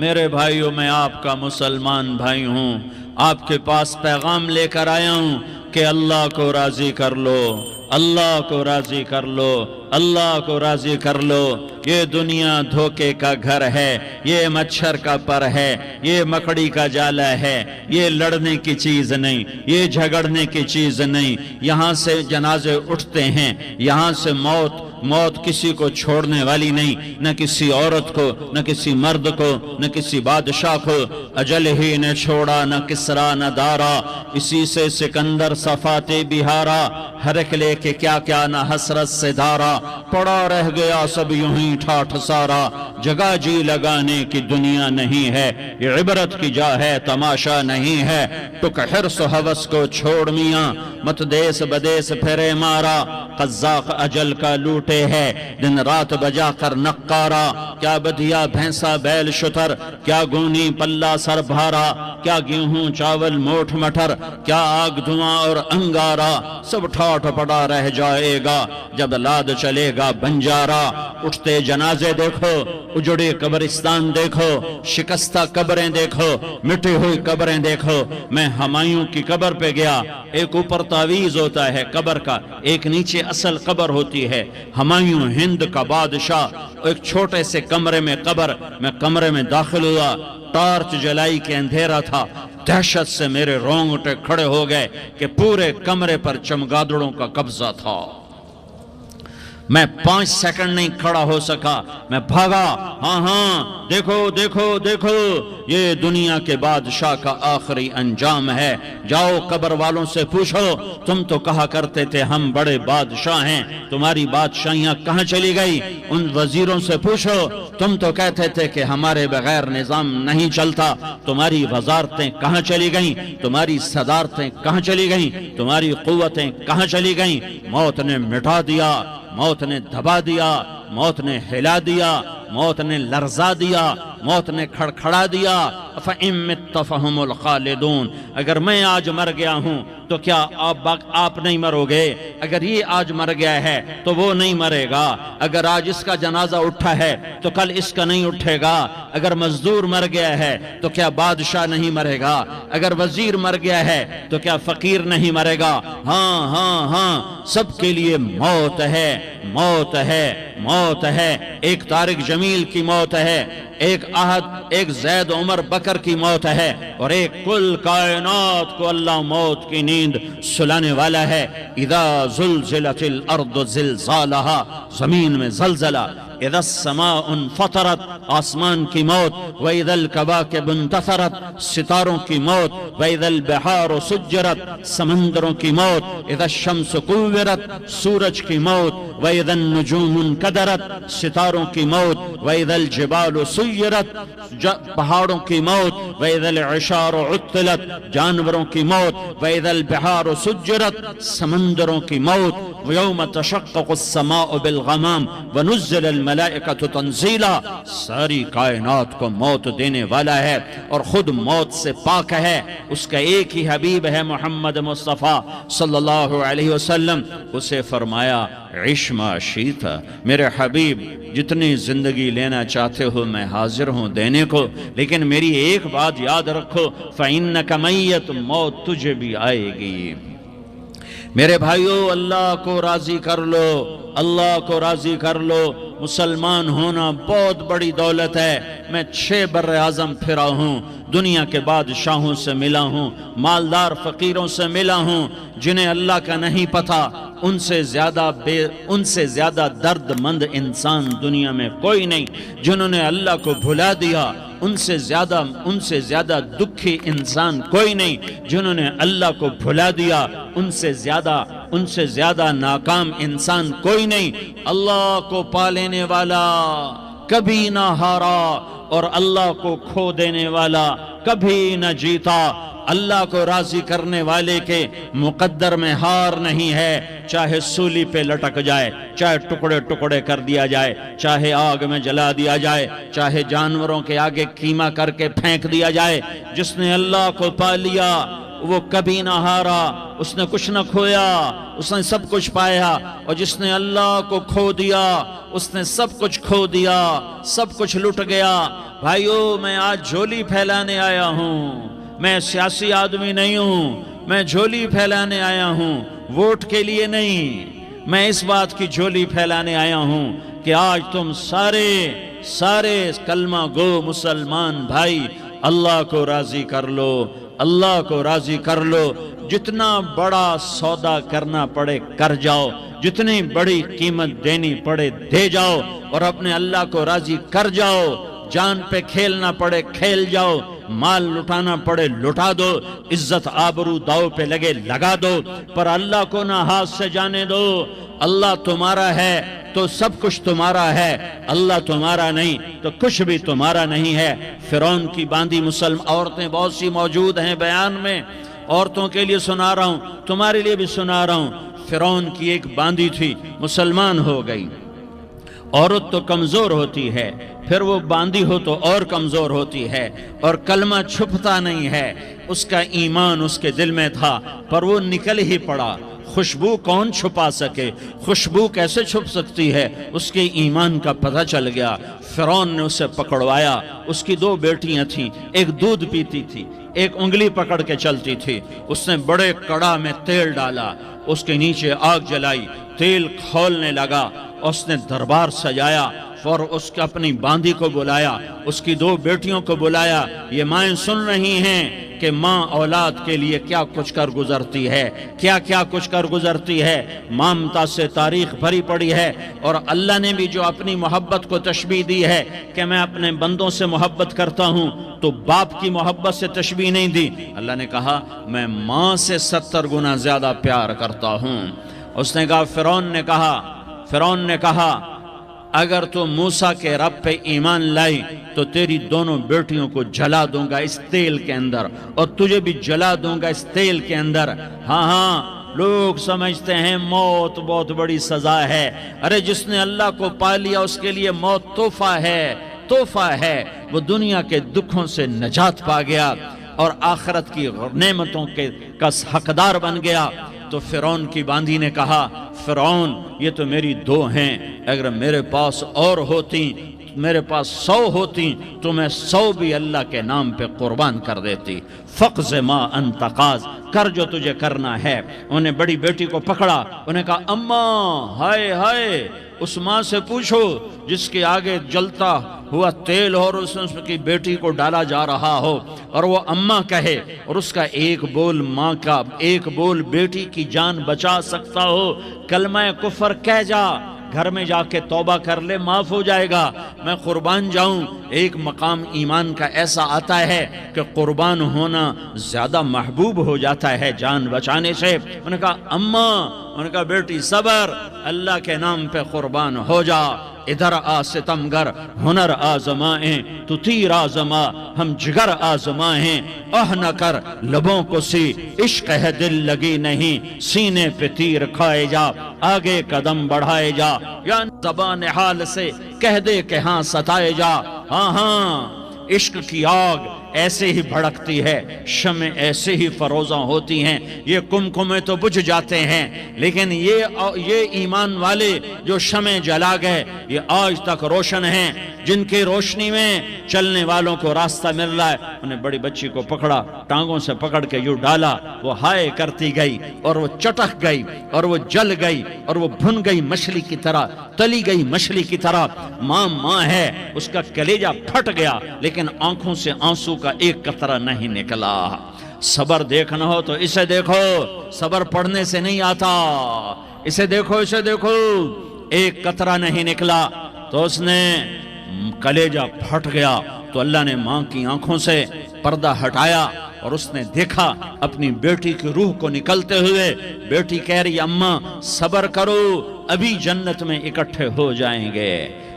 میرے بھائیوں، میں آپ کا مسلمان بھائی ہوں، آپ کے پاس پیغام لے کر آیا ہوں کہ اللہ کو راضی کر لو، اللہ کو راضی کر لو، اللہ کو راضی کر لو۔ یہ دنیا دھوکے کا گھر ہے، یہ مچھر کا پر ہے، یہ مکڑی کا جالا ہے، یہ لڑنے کی چیز نہیں، یہ جھگڑنے کی چیز نہیں۔ یہاں سے جنازے اٹھتے ہیں، یہاں سے موت کسی کو چھوڑنے والی نہیں، نہ کسی عورت کو، نہ کسی مرد کو، نہ کسی بادشاہ کو۔ اجل ہی نے چھوڑا نہ کسرا نہ دارا، اسی سے سکندر صفات بہارا۔ ہر ایک لے کے کیا کیا نہ حسرت سے دھارا، پڑا رہ گیا سب یوں ہی ٹھاٹھ سارا۔ جگہ جی لگانے کی دنیا نہیں ہے، یہ عبرت کی جا ہے تماشا نہیں ہے۔ ٹک حرص و حوث کو چھوڑ میاں، مت دیس بدیس پھرے مارا۔ قزاق اجل کا لوٹے ہے، دن رات بجا کر نقارا۔ کیا بدھیا بھینسا بیل شتر، کیا گونی پلہ سر بھارا۔ کیا گیہوں چاول موٹھ مٹر، کیا آگ دھواں اور انگارا۔ سب ٹھاٹھ پڑا رہ جائے گا جب لاد چلے گا بنجارا۔ اٹھتے جنازے دیکھو، اجڑے قبرستان دیکھو، شکستہ قبریں دیکھو، مٹی ہوئی قبریں دیکھو۔ میں ہمایوں کی قبر پہ گیا، ایک اوپر تعویذ ہوتا ہے قبر کا، ایک نیچے اصل قبر ہوتی ہے۔ ہمایوں ہند کا بادشاہ، ایک چھوٹے سے کمرے میں قبر، میں کمرے میں داخل ہوا، ٹارچ جلائی کے اندھیرا تھا۔ دہشت سے میرے رونگٹے کھڑے ہو گئے کہ پورے کمرے پر چمگادڑوں کا قبضہ تھا۔ میں 5 سیکنڈ نہیں کھڑا ہو سکا، میں بھاگا۔ ہاں دیکھو دیکھو دیکھو، یہ دنیا کے بادشاہ کا آخری انجام ہے۔ جاؤ قبر والوں سے پوچھو، تم تو کہا کرتے تھے ہم بڑے بادشاہ ہیں، تمہاری بادشاہیاں کہاں چلی گئی؟ ان وزیروں سے پوچھو، تم تو کہتے تھے کہ ہمارے بغیر نظام نہیں چلتا، تمہاری وزارتیں کہاں چلی گئیں؟ تمہاری صدارتیں کہاں چلی گئیں؟ تمہاری قوتیں کہاں چلی گئیں؟ موت نے مٹا دیا، موت نے دبا دیا، موت نے ہلا دیا، موت نے لرزا دیا، موت نے کھڑکھڑا دیا۔ فَإِن مِتَّ فَهُمُ الْخَالِدُونَ، اگر میں آج مر گیا ہوں تو کیا آپ نہیں مرو گے؟ اگر یہ آج مر گیا ہے تو وہ نہیں مرے گا۔ اگر آج اس کا جنازہ اٹھا ہے تو کل اس کا نہیں اٹھے گا۔ اگر مزدور مر گیا ہے تو کیا بادشاہ نہیں مرے گا؟ اگر وزیر مر گیا ہے تو کیا فقیر نہیں مرے گا؟ ہاں ہاں ہاں، سب کے لیے موت ہے، موت ہے، موت ہے۔ ایک طارق جمیل کی موت ہے، ایک زید عمر بکر کی موت ہے، اور ایک کل کائنات کو اللہ موت کی نیند سلانے والا ہے۔ اذا زلزلت الارض زلزالہا، زمین میں زلزلہ، اذا السماء انفطرت، آسمان کی موت، واذا الکواکب انتثرت، ستاروں کی موت، واذا البحار سجرت، سمندروں کی موت، اذا الشمس کورت، سورج کی موت، واذا النجوم انکدرت، ستاروں کی موت، واذا الجبال سیرت، پہاڑوں کی موت، واذا العشار عطلت، جانوروں کی موت، واذا البحار سجرت، سمندروں کی موت، ویوم تشقق السماء بالغمام ونزل الملائکۃ تنزیلا، ساری کائنات کو موت دینے والا ہے اور خود موت سے پاک ہے۔ اس کا ایک ہی حبیب ہے محمد مصطفیٰ صلی اللہ علیہ وسلم، اسے فرمایا عش ما شئت، میرے حبیب جتنی زندگی لینا چاہتے ہو میں حاضر ہوں دینے کو، لیکن میری ایک بات یاد رکھو، فَإِنَّكَ مَيَّتٌ، موت تجھے بھی آئے گی۔ میرے بھائیو، اللہ کو راضی کر لو، اللہ کو راضی کر لو۔ مسلمان ہونا بہت بڑی دولت ہے۔ میں 6 بر اعظم پھرا ہوں، دنیا کے بادشاہوں سے ملا ہوں، مالدار فقیروں سے ملا ہوں، جنہیں اللہ کا نہیں پتہ، ان سے زیادہ درد مند انسان دنیا میں کوئی نہیں۔ جنہوں نے اللہ کو بھلا دیا، ان سے زیادہ دکھی انسان کوئی نہیں۔ جنہوں نے اللہ کو بھلا دیا، ان سے زیادہ ناکام انسان کوئی نہیں۔ اللہ کو پا لینے والا کبھی نہ ہارا، اور اللہ کو کھو دینے والا کبھی نہ جیتا۔ اللہ کو راضی کرنے والے کے مقدر میں ہار نہیں ہے، چاہے سولی پہ لٹک جائے، چاہے ٹکڑے ٹکڑے کر دیا جائے، چاہے آگ میں جلا دیا جائے، چاہے جانوروں کے آگے کیما کر کے پھینک دیا جائے۔ جس نے اللہ کو پا لیا وہ کبھی نہ ہارا، اس نے کچھ نہ کھویا، اس نے سب کچھ پایا۔ اور جس نے اللہ کو کھو دیا اس نے سب کچھ کھو دیا، سب کچھ لٹ گیا۔ بھائیو، میں آج جھولی پھیلانے آیا ہوں، میں سیاسی آدمی نہیں ہوں، میں جھولی پھیلانے آیا ہوں، ووٹ کے لیے نہیں۔ میں اس بات کی جھولی پھیلانے آیا ہوں کہ آج تم سارے کلمہ گو مسلمان بھائی اللہ کو راضی کر لو، اللہ کو راضی کر لو۔ جتنا بڑا سودا کرنا پڑے کر جاؤ، جتنی بڑی قیمت دینی پڑے دے جاؤ، اور اپنے اللہ کو راضی کر جاؤ۔ جان پہ کھیلنا پڑے کھیل جاؤ، مال لٹانا پڑے لٹا دو، عزت آبرو داؤ پہ لگے لگا دو، پر اللہ کو نہ ہاتھ سے جانے دو۔ اللہ تمہارا ہے تو سب کچھ تمہارا ہے، اللہ تمہارا نہیں تو کچھ بھی تمہارا نہیں ہے۔ فرعون کی باندھی مسلم عورتیں بہت سی موجود ہیں بیان میں، عورتوں کے لیے سنا رہا ہوں، تمہارے لیے بھی سنا رہا ہوں۔ فرعون کی ایک باندھی تھی، مسلمان ہو گئی۔ عورت تو کمزور ہوتی ہے، پھر وہ باندھی ہو تو اور کمزور ہوتی ہے، اور کلمہ چھپتا نہیں ہے۔ اس کا ایمان اس کے دل میں تھا، پر وہ نکل ہی پڑا۔ خوشبو کون چھپا سکے؟ خوشبو کیسے چھپ سکتی ہے؟ اس کے ایمان کا پتہ چل گیا۔ فرعون نے اسے پکڑوایا۔ اس کی 2 بیٹیاں تھیں، ایک دودھ پیتی تھی، ایک انگلی پکڑ کے چلتی تھی۔ اس نے بڑے کڑا میں تیل ڈالا، اس کے نیچے آگ جلائی، تیل کھولنے لگا، اس نے دربار سجایا، اور اس کے اپنی باندھی کو بلایا، اس کی 2 بیٹیوں کو بلایا۔ یہ مائیں سن رہی ہیں کہ ماں اولاد کے لیے کیا کچھ کر گزرتی ہے، کیا کچھ کر گزرتی ہے۔ مامتا سے تاریخ بھری پڑی ہے، اور اللہ نے بھی جو اپنی محبت کو تشبیہ دی ہے کہ میں اپنے بندوں سے محبت کرتا ہوں، تو باپ کی محبت سے تشبیہ نہیں دی۔ اللہ نے کہا میں ماں سے 70 گنا زیادہ پیار کرتا ہوں۔ اس نے کہا فرعون نے کہا اگر تو موسیٰ کے رب پہ ایمان لائی تو تیری دونوں بیٹیوں کو جلا دوں گا اس تیل کے اندر، اور تجھے بھی جلا دوں گا اس تیل کے اندر۔ ہاں لوگ سمجھتے ہیں موت بہت بڑی سزا ہے۔ ارے جس نے اللہ کو پا لیا اس کے لیے موت تحفہ ہے۔ وہ دنیا کے دکھوں سے نجات پا گیا اور آخرت کی نعمتوں کا حقدار بن گیا۔ تو فرعون کی باندھی نے کہا فرعون یہ تو میری 2 ہیں، اگر میرے پاس اور ہوتی، میرے پاس 100 ہوتی تو میں 100 بھی اللہ کے نام پہ قربان کر دیتی۔ فقض ما انت قاض، کر جو تجھے کرنا ہے۔ انہیں بڑی بیٹی کو پکڑا، انہیں کہا اماں ہائے اس ماں سے پوچھو جس کے آگے جلتا ہوا تیل اور اس کی بیٹی کو ڈالا جا رہا ہو، اور وہ اماں کہے، اور اس کا ایک بول ماں کا، ایک بول بیٹی کی جان بچا سکتا ہو۔ کلمہ کفر کہہ جا، گھر میں جا کے توبہ کر لے، معاف ہو جائے گا۔ میں قربان جاؤں۔ ایک مقام ایمان کا ایسا آتا ہے کہ قربان ہونا زیادہ محبوب ہو جاتا ہے جان بچانے سے۔ انہوں نے کہا اماں، انہوں نے کہا بیٹی صبر، اللہ کے نام پہ قربان ہو جا۔ ادھر آ ستمگر، ہنر آزمائیں تو تیر آزما، ہم جگر آزمائیں نہ کر لبوں کو سی، عشق ہے دل لگی نہیں، سینے پہ تیر کھائے جا، آگے قدم بڑھائے جا، یا زبان حال سے کہہ دے کہ ہاں ستائے جا۔ ہاں عشق کی آگ ایسے ہی بھڑکتی ہے، شمع ایسے ہی فروزاں ہوتی ہیں، یہ کمکمے تو بجھ جاتے ہیں، لیکن یہ ایمان والے جو شمع جلا گئے یہ آج تک روشن ہیں، جن کی روشنی میں چلنے والوں کو راستہ مل رہا ہے۔ انہیں بڑی بچی کو پکڑا، ٹانگوں سے پکڑ کے یوں ڈالا، وہ ہائے کرتی گئی اور وہ چٹک گئی اور وہ جل گئی اور وہ بھن گئی مچھلی کی طرح، تلی گئی مچھلی کی طرح۔ ماں ہے، اس کا کلیجہ پھٹ گیا، لیکن آنکھوں سے آنسو کا ایک قطرہ نہیں نکلا۔ صبر دیکھنا ہو تو اسے دیکھو، صبر پڑھنے سے نہیں آتا، اسے دیکھو ایک قطرہ نہیں نکلا تو اس نے کلیجہ پھٹ گیا۔ تو اللہ نے ماں کی آنکھوں سے پردہ ہٹایا اور اس نے دیکھا اپنی بیٹی کی روح کو نکلتے ہوئے۔ بیٹی کہہ رہی اماں صبر کرو، ابھی جنت میں اکٹھے ہو جائیں گے۔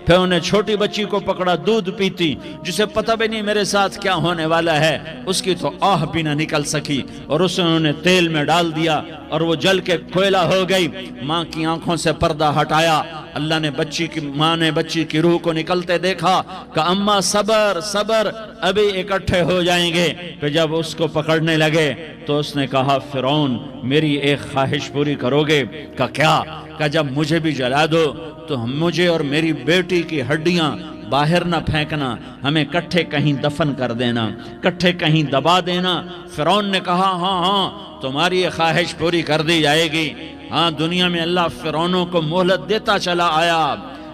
پھر انہیں چھوٹی بچی کو پکڑا، دودھ پیتی، جسے پتہ بھی نہیں میرے ساتھ کیا ہونے والا ہے، اس کی تو آہ بھی نہ نکل سکی، اور اسے انہوں نے تیل میں ڈال دیا اور وہ جل کے کوئلہ ہو گئی۔ ماں کی آنکھوں سے پردہ ہٹایا، ماں نے بچی کی روح کو نکلتے دیکھا کہ اماں صبر، ابھی اکٹھے ہو جائیں گے۔ پھر جب اس کو پکڑنے لگے تو اس نے کہا فرعون میری ایک خواہش پوری کرو گے؟ کہا کیا؟ کہا جب مجھے بھی جلا دو تو مجھے اور میری بیٹی کی ہڈیاں باہر نہ پھینکنا، ہمیں کٹھے کہیں دفن کر دینا، کٹھے کہیں دبا دینا۔ فرعون نے کہا ہاں ہاں تمہاری یہ خواہش پوری کر دی جائے گی۔ ہاں دنیا میں اللہ فرعونوں کو مہلت دیتا چلا آیا،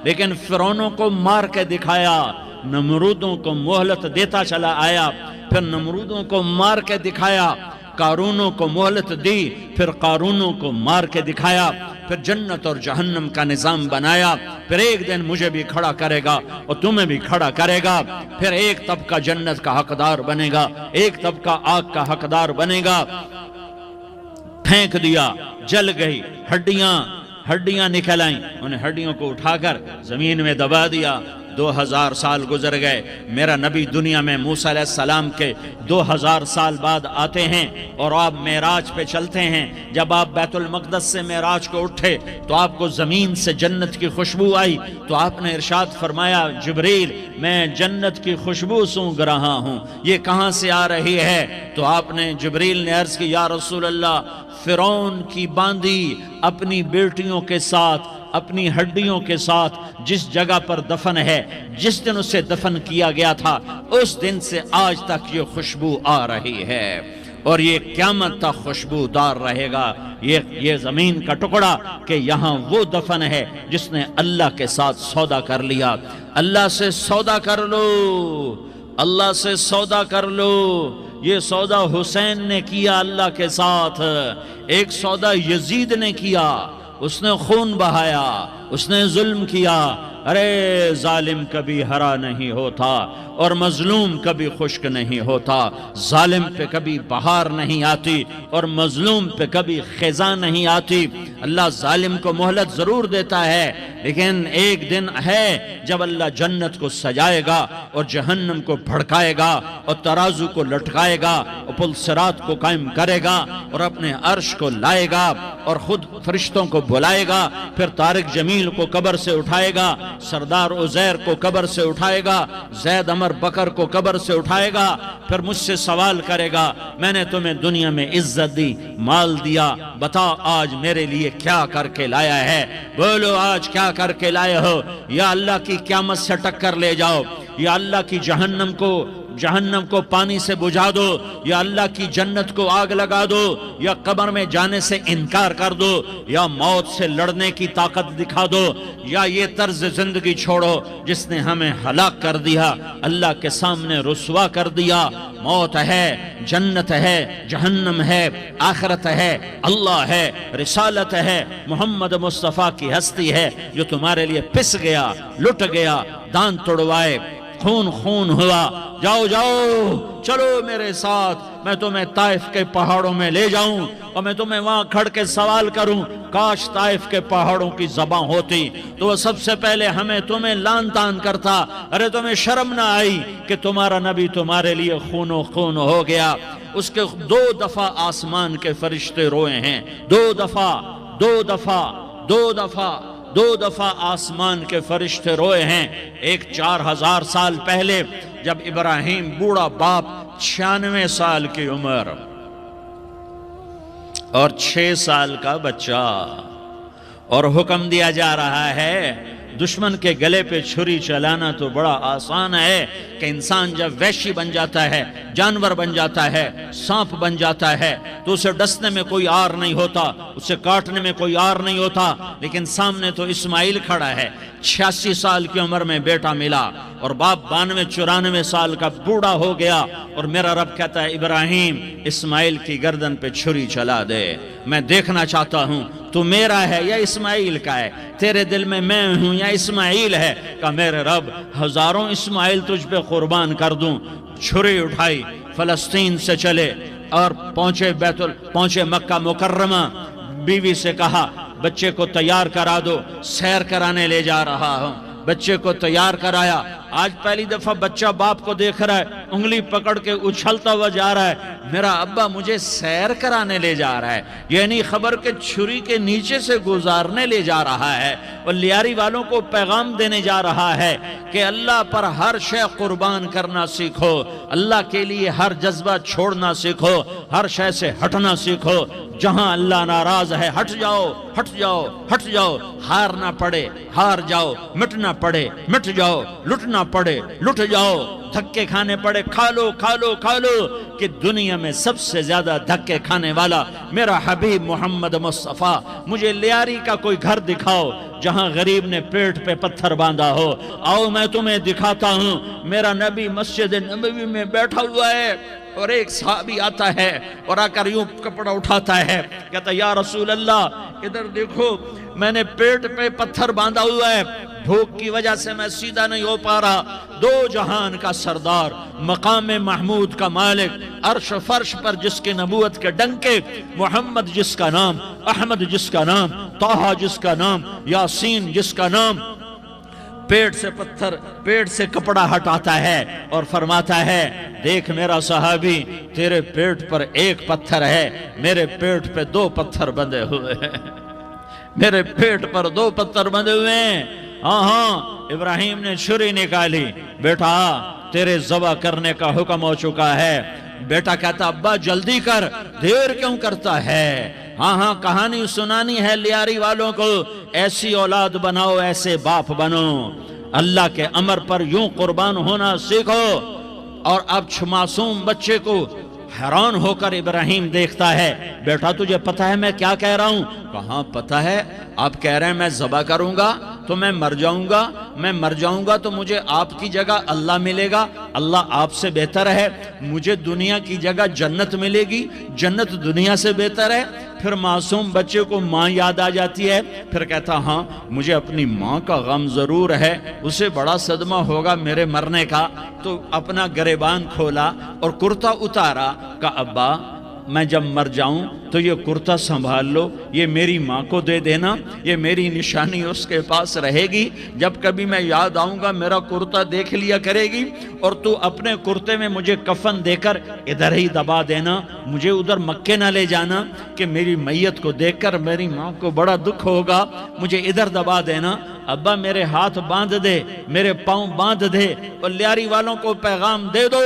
لیکن فرعونوں کو مار کے دکھایا، نمرودوں کو مہلت دیتا چلا آیا، پھر نمرودوں کو مار کے دکھایا، قارونوں کو مہلت دی، پھر قارونوں کو مار کے دکھایا، پھر جنت اور جہنم کا نظام بنایا، پھر ایک دن مجھے بھی کھڑا کرے گا اور تمہیں بھی کھڑا کرے گا، پھر ایک طبقہ جنت کا حقدار بنے گا، ایک طبقہ آگ کا حقدار بنے گا۔ پھینک دیا، جل گئی، ہڈیاں نکل آئیں، انہیں ہڈیوں کو اٹھا کر زمین میں دبا دیا۔ 2000 سال گزر گئے، میرا نبی دنیا میں موسیٰ علیہ السلام کے 2000 سال بعد آتے ہیں اور آپ معراج پہ چلتے ہیں۔ جب آپ بیت المقدس سے معراج کو اٹھے تو آپ کو زمین سے جنت کی خوشبو آئی، تو آپ نے ارشاد فرمایا جبریل میں جنت کی خوشبو سونگھ رہا ہوں، یہ کہاں سے آ رہی ہے؟ تو آپ نے جبریل نے عرض کی یا رسول اللہ فرعون کی باندی اپنی بیٹیوں کے ساتھ، اپنی ہڈیوں کے ساتھ جس جگہ پر دفن ہے، جس دن اسے دفن کیا گیا تھا اس دن سے آج تک یہ خوشبو آ رہی ہے، اور یہ قیامت تک خوشبودار رہے گا۔ یہ زمین کا ٹکڑا کہ یہاں وہ دفن ہے جس نے اللہ کے ساتھ سودا کر لیا۔ اللہ سے سودا کر لو، اللہ سے سودا کر لو۔ یہ سودا حسین نے کیا اللہ کے ساتھ، ایک سودا یزید نے کیا، اس نے خون بہایا، اس نے ظلم کیا۔ ارے ظالم کبھی ہرا نہیں ہوتا اور مظلوم کبھی خشک نہیں ہوتا، ظالم پہ کبھی بہار نہیں آتی اور مظلوم پہ کبھی خزاں نہیں آتی۔ اللہ ظالم کو مہلت ضرور دیتا ہے، لیکن ایک دن ہے جب اللہ جنت کو سجائے گا اور جہنم کو بھڑکائے گا اور ترازو کو لٹکائے گا اور پل صراط کو قائم کرے گا اور اپنے عرش کو لائے گا اور خود فرشتوں کو بلائے گا، پھر طارق جمیل کو قبر سے اٹھائے گا، سردار عزیر کو قبر سے اٹھائے گا، زید عمر بکر کو قبر سے اٹھائے گا، پھر مجھ سے سوال کرے گا میں نے تمہیں دنیا میں عزت دی، مال دیا، بتا آج میرے لیے کیا کر کے لایا ہے؟ بولو آج کیا کر کے لائے ہو؟ یا اللہ کی قیامت سے ٹکر لے جاؤ، یا اللہ کی جہنم کو پانی سے بجھا دو، یا اللہ کی جنت کو آگ لگا دو، یا قبر میں جانے سے انکار کر دو، یا موت سے لڑنے کی طاقت دکھا دو، یا یہ طرز زندگی چھوڑو جس نے ہمیں ہلاک کر دیا، اللہ کے سامنے رسوا کر دیا۔ موت ہے، جنت ہے، جہنم ہے، آخرت ہے، اللہ ہے، رسالت ہے، محمد مصطفیٰ کی ہستی ہے جو تمہارے لیے پس گیا، لٹ گیا، دان توڑوائے، خون ہوا۔ جاؤ چلو میرے ساتھ، میں تمہیں طائف کے پہاڑوں میں لے جاؤں اور میں تمہیں وہاں کھڑ کے سوال کروں، کاش طائف کے پہاڑوں کی زبان ہوتی تو وہ سب سے پہلے تمہیں لان تان کرتا۔ ارے تمہیں شرم نہ آئی کہ تمہارا نبی تمہارے لیے خون و خون ہو گیا؟ اس کے 2 دفعہ آسمان کے فرشتے روئے ہیں، 2 دفعہ آسمان کے فرشتے روئے ہیں۔ ایک 4000 سال پہلے جب ابراہیم بوڑھا باپ 96 سال کی عمر اور 6 سال کا بچہ، اور حکم دیا جا رہا ہے دشمن کے گلے پہ چھری چلانا تو بڑا آسان ہے کہ انسان جب وحشی بن جاتا ہے، جانور بن جاتا ہے، سانپ بن جاتا ہے تو اسے ڈسنے میں کوئی آر نہیں ہوتا، اسے کاٹنے میں کوئی آر نہیں ہوتا، لیکن سامنے تو اسماعیل کھڑا ہے، 86 سال کی عمر میں بیٹا ملا اور باپ 92-94 سال کا بوڑھا ہو گیا، اور میرا رب کہتا ہے ابراہیم اسماعیل کی گردن پہ چھری چلا دے، میں دیکھنا چاہتا ہوں تو میرا ہے یا اسماعیل کا ہے، تیرے دل میں میں ہوں یا اسماعیل ہے؟ کہ میرے رب ہزاروں اسماعیل تجھ پہ قربان کر دوں۔ چھری اٹھائی، فلسطین سے چلے اور پہنچے مکہ مکرمہ، بیوی سے کہا بچے کو تیار کرا دو، سیر کرانے لے جا رہا ہوں۔ بچے کو تیار کرایا، آج پہلی دفعہ بچہ باپ کو دیکھ رہا ہے، انگلی پکڑ کے اچھلتا ہوا جا رہا ہے، میرا ابا مجھے سیر کرانے لے جا رہا ہے، یعنی خبر کے چھری کے نیچے سے گزارنے لے جا رہا ہے، اور لیاری والوں کو پیغام دینے جا رہا ہے کہ اللہ پر ہر شے قربان کرنا سیکھو، اللہ کے لیے ہر جذبہ چھوڑنا سیکھو، ہر شے سے ہٹنا سیکھو، جہاں اللہ ناراض ہے ہٹ جاؤ، ہٹ جاؤ، ہٹ جاؤ، ہار نہ پڑے ہار جاؤ، مٹنا پڑے مٹ جاؤ، لٹنا پڑے لٹ جاؤ، دھکے کھانے پڑے کھا لو کھا لو کھا لو، کہ دنیا میں سب سے زیادہ دھکے کھانے والا میرا حبیب محمد مصطفیٰ، مجھے لیاری کا کوئی گھر دکھاؤ جہاں غریب نے پیٹ پہ پتھر باندھا ہو، آؤ میں تمہیں دکھاتا ہوں، میرا نبی مسجد نبوی میں بیٹھا ہوا ہے، اور ایک صحابی آتا ہے اور آ کر یوں کپڑا اٹھاتا ہے، کہتا یا رسول اللہ ادھر دیکھو، میں نے پیٹ پہ پتھر باندھا ہوا ہے، بھوک کی وجہ سے میں سیدھا نہیں ہو پا رہا، دو جہان کا سردار، مقام محمود کا مالک، عرش فرش پر جس کے نبوت کے ڈنکے، محمد جس کا نام، احمد جس کا نام، طٰہٰ جس کا نام، یاسین جس کا نام، پیٹ سے پتھر، پیٹ سے کپڑا ہٹاتا ہے اور فرماتا ہے دیکھ میرا صحابی، تیرے پیٹ پر ایک پتھر ہے، میرے پیٹ پہ دو پتھر بندھے ہوئے ہیں، میرے پیٹ پر دو پتھر بندھے ہوئے ہیں۔ ہاں ہاں، ابراہیم نے چھری نکالی، بیٹا تیرے ذبح کرنے کا حکم ہو چکا ہے۔ بیٹا کہتا ابا جلدی کر، دیر کیوں کرتا ہے؟ ہاں ہاں، کہانی سنانی ہے لیاری والوں کو، ایسی اولاد بناؤ، ایسے باپ بنو، اللہ کے امر پر یوں قربان ہونا سیکھو۔ اور اب معصوم بچے کو حیران ہو کر ابراہیم دیکھتا ہے، بیٹا تجھے پتہ ہے میں کیا کہہ رہا ہوں؟ کہاں پتہ ہے، آپ کہہ رہے ہیں میں ذبح کروں گا تو میں مر جاؤں گا، میں مر جاؤں گا تو مجھے آپ کی جگہ اللہ ملے گا، اللہ آپ سے بہتر ہے، مجھے دنیا کی جگہ جنت ملے گی، جنت دنیا سے بہتر ہے۔ پھر معصوم بچے کو ماں یاد آ جاتی ہے، پھر کہتا ہاں مجھے اپنی ماں کا غم ضرور ہے، اسے بڑا صدمہ ہوگا میرے مرنے کا، تو اپنا گریبان کھولا اور کرتا اتارا، کہا ابا میں جب مر جاؤں تو یہ کرتا سنبھال لو، یہ میری ماں کو دے دینا، یہ میری نشانی اس کے پاس رہے گی، جب کبھی میں یاد آؤں گا میرا کرتا دیکھ لیا کرے گی، اور تو اپنے کرتے میں مجھے کفن دے کر ادھر ہی دبا دینا، مجھے ادھر مکے نہ لے جانا کہ میری میت کو دیکھ کر میری ماں کو بڑا دکھ ہوگا، مجھے ادھر دبا دینا۔ ابا میرے ہاتھ باندھ دے، میرے پاؤں باندھ دے، اور لیاری والوں کو پیغام دے دو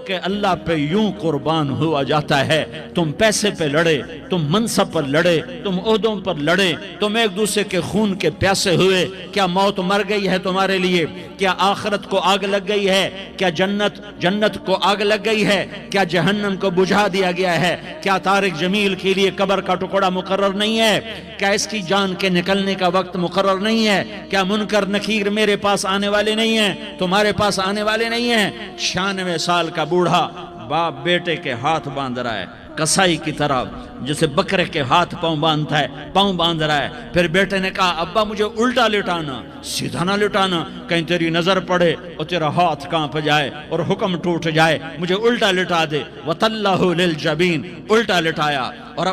کہ اللہ پہ یوں قربان ہوا جاتا ہے۔ تم پیسے پہ لڑے، تم منصب پر لڑے، تم عہدوں پر لڑے، تم ایک دوسرے کے خون کے پیاسے ہوئے، کیا موت مر گئی ہے تمہارے لیے؟ کیا آخرت کو آگ لگ گئی ہے؟ کیا جنت کو آگ لگ گئی ہے؟ کیا جہنم کو بجھا دیا گیا ہے؟ کیا طارق جمیل کے لیے قبر کا ٹکڑا مقرر نہیں ہے؟ کیا اس کی جان کے نکلنے کا وقت مقرر نہیں ہے؟ کیا منکر نکیر میرے پاس آنے والے نہیں ہیں، تمہارے پاس آنے والے نہیں ہیں؟ 96 سال کا بوڑھا باپ بیٹے کے ہاتھ باندھ رہا ہے، کسائی کی طرح جسے بکرے کے ہاتھ پاؤں باندھتا ہے، پاؤں باندھ رہا ہے۔ پھر بیٹے نے کہا ابا مجھے الٹا لٹانا، سیدھا نہ لٹانا، کہیں تیری نظر پڑے اور تیرا ہاتھ کانپ جائے اور حکم ٹوٹ جائے، مجھے الٹا لٹا دے۔ وَتَلَّهُ لِلْجَبِينِ، الٹا لٹایا اور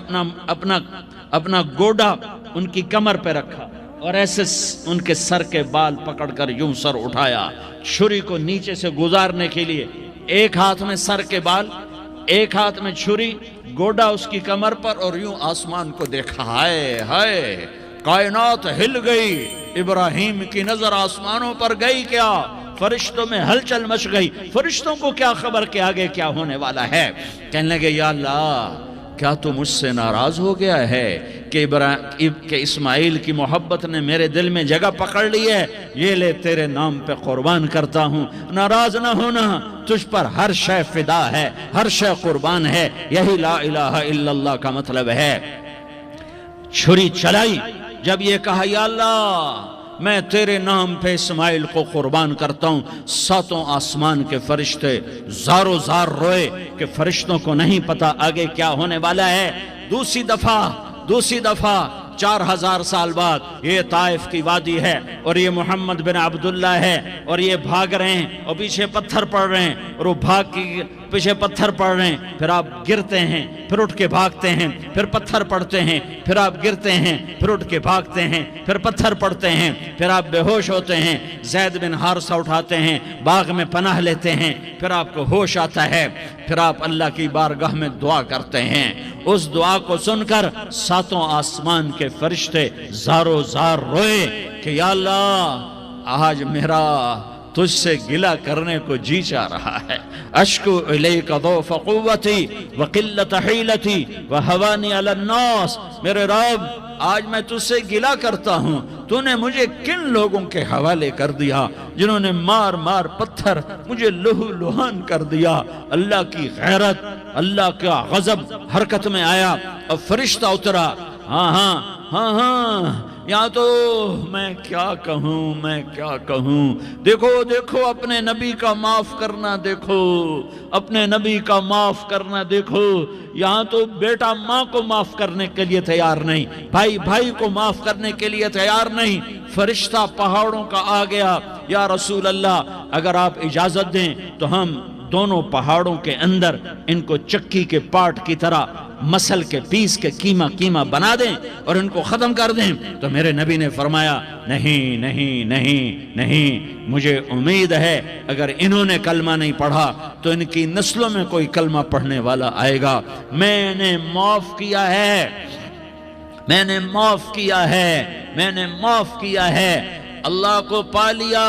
اپنا گوڈا ان کی کمر پہ رکھا، اور ایسے ان کے سر کے بال پکڑ کر یوں سر اٹھایا، چھری کو نیچے سے گزارنے کے لیے، ایک ہاتھ میں سر کے بال، ایک ہاتھ میں چھری، گوڈا اس کی کمر پر، اور یوں آسمان کو دیکھا۔ ہائے ہائے، کائنات ہل گئی، ابراہیم کی نظر آسمانوں پر گئی، کیا فرشتوں میں ہلچل مچ گئی، فرشتوں کو کیا خبر کہ آگے کیا ہونے والا ہے؟ کہنے لگے یا اللہ کیا تو مجھ سے ناراض ہو گیا ہے کہ اسماعیل کی محبت نے میرے دل میں جگہ پکڑ لی ہے؟ یہ لے تیرے نام پہ قربان کرتا ہوں، ناراض نہ ہونا، تجھ پر ہر شے فدا ہے، ہر شے قربان ہے، یہی لا الہ الا اللہ کا مطلب ہے۔ چھری چلائی، جب یہ کہا یا اللہ میں تیرے نام پہ اسماعیل کو قربان کرتا ہوں، ساتوں آسمان کے فرشتے زارو زار روئے کہ فرشتوں کو نہیں پتا آگے کیا ہونے والا ہے۔ دوسری دفعہ 4000 سال بعد یہ طائف کی وادی ہے، اور یہ محمد بن عبداللہ ہے، اور یہ بھاگ رہے ہیں اور پیچھے پتھر پڑ رہے ہیں، اور وہ پیچھے پتھر پڑ رہے ہیں، پھر آپ گرتے ہیں، پھر اٹھ کے بھاگتے ہیں، پھر پتھر پڑتے ہیں، پھر آپ گرتے ہیں، پھر اٹھ کے بھاگتے ہیں، پھر پتھر پڑتے ہیں، پھر آپ بے ہوش ہوتے ہیں، زید بن حارثہ اٹھاتے ہیں، باغ میں پناہ لیتے ہیں، پھر آپ کو ہوش آتا ہے، پھر آپ اللہ کی بارگاہ میں دعا کرتے ہیں۔ اس دعا کو سن کر ساتوں آسمان کے فرشتے زارو زار روئے کہ یا اللہ، آج میرا تجھ سے گلہ کرنے کو جی چاہ رہا ہے۔ اشکو الیک ضعف قوتی وقلت حیلتی وہوانی علی الناس، میرے رب آج میں تجھ سے گلہ کرتا ہوں، تو نے مجھے کن لوگوں کے حوالے کر دیا جنہوں نے مار مار پتھر مجھے لہو لہان کر دیا۔ اللہ کی غیرت، اللہ کا غضب حرکت میں آیا اور فرشتہ اترا۔ ہاں ہاں ہاں ہاں، یہاں تو میں کیا کہوں، میں کیا کہوں۔ دیکھو دیکھو اپنے نبی کا معاف کرنا، دیکھو اپنے نبی کا معاف کرنا، دیکھو یہاں تو بیٹا ماں کو معاف کرنے کے لیے تیار نہیں، بھائی بھائی کو معاف کرنے کے لیے تیار نہیں۔ فرشتہ پہاڑوں کا آ گیا، یا رسول اللہ اگر آپ اجازت دیں تو ہم دونوں پہاڑوں کے اندر ان کو چکی کے پاٹ کی طرح مسل کے پیس کے کیما بنا دیں اور ان کو ختم کر دیں۔ تو میرے نبی نے فرمایا نہیں نہیں نہیں نہیں، مجھے امید ہے اگر انہوں نے کلمہ نہیں پڑھا تو ان کی نسلوں میں کوئی کلمہ پڑھنے والا آئے گا۔ میں نے معاف کیا ہے، میں نے معاف کیا ہے، میں نے معاف کیا ہے۔ اللہ کو پا لیا،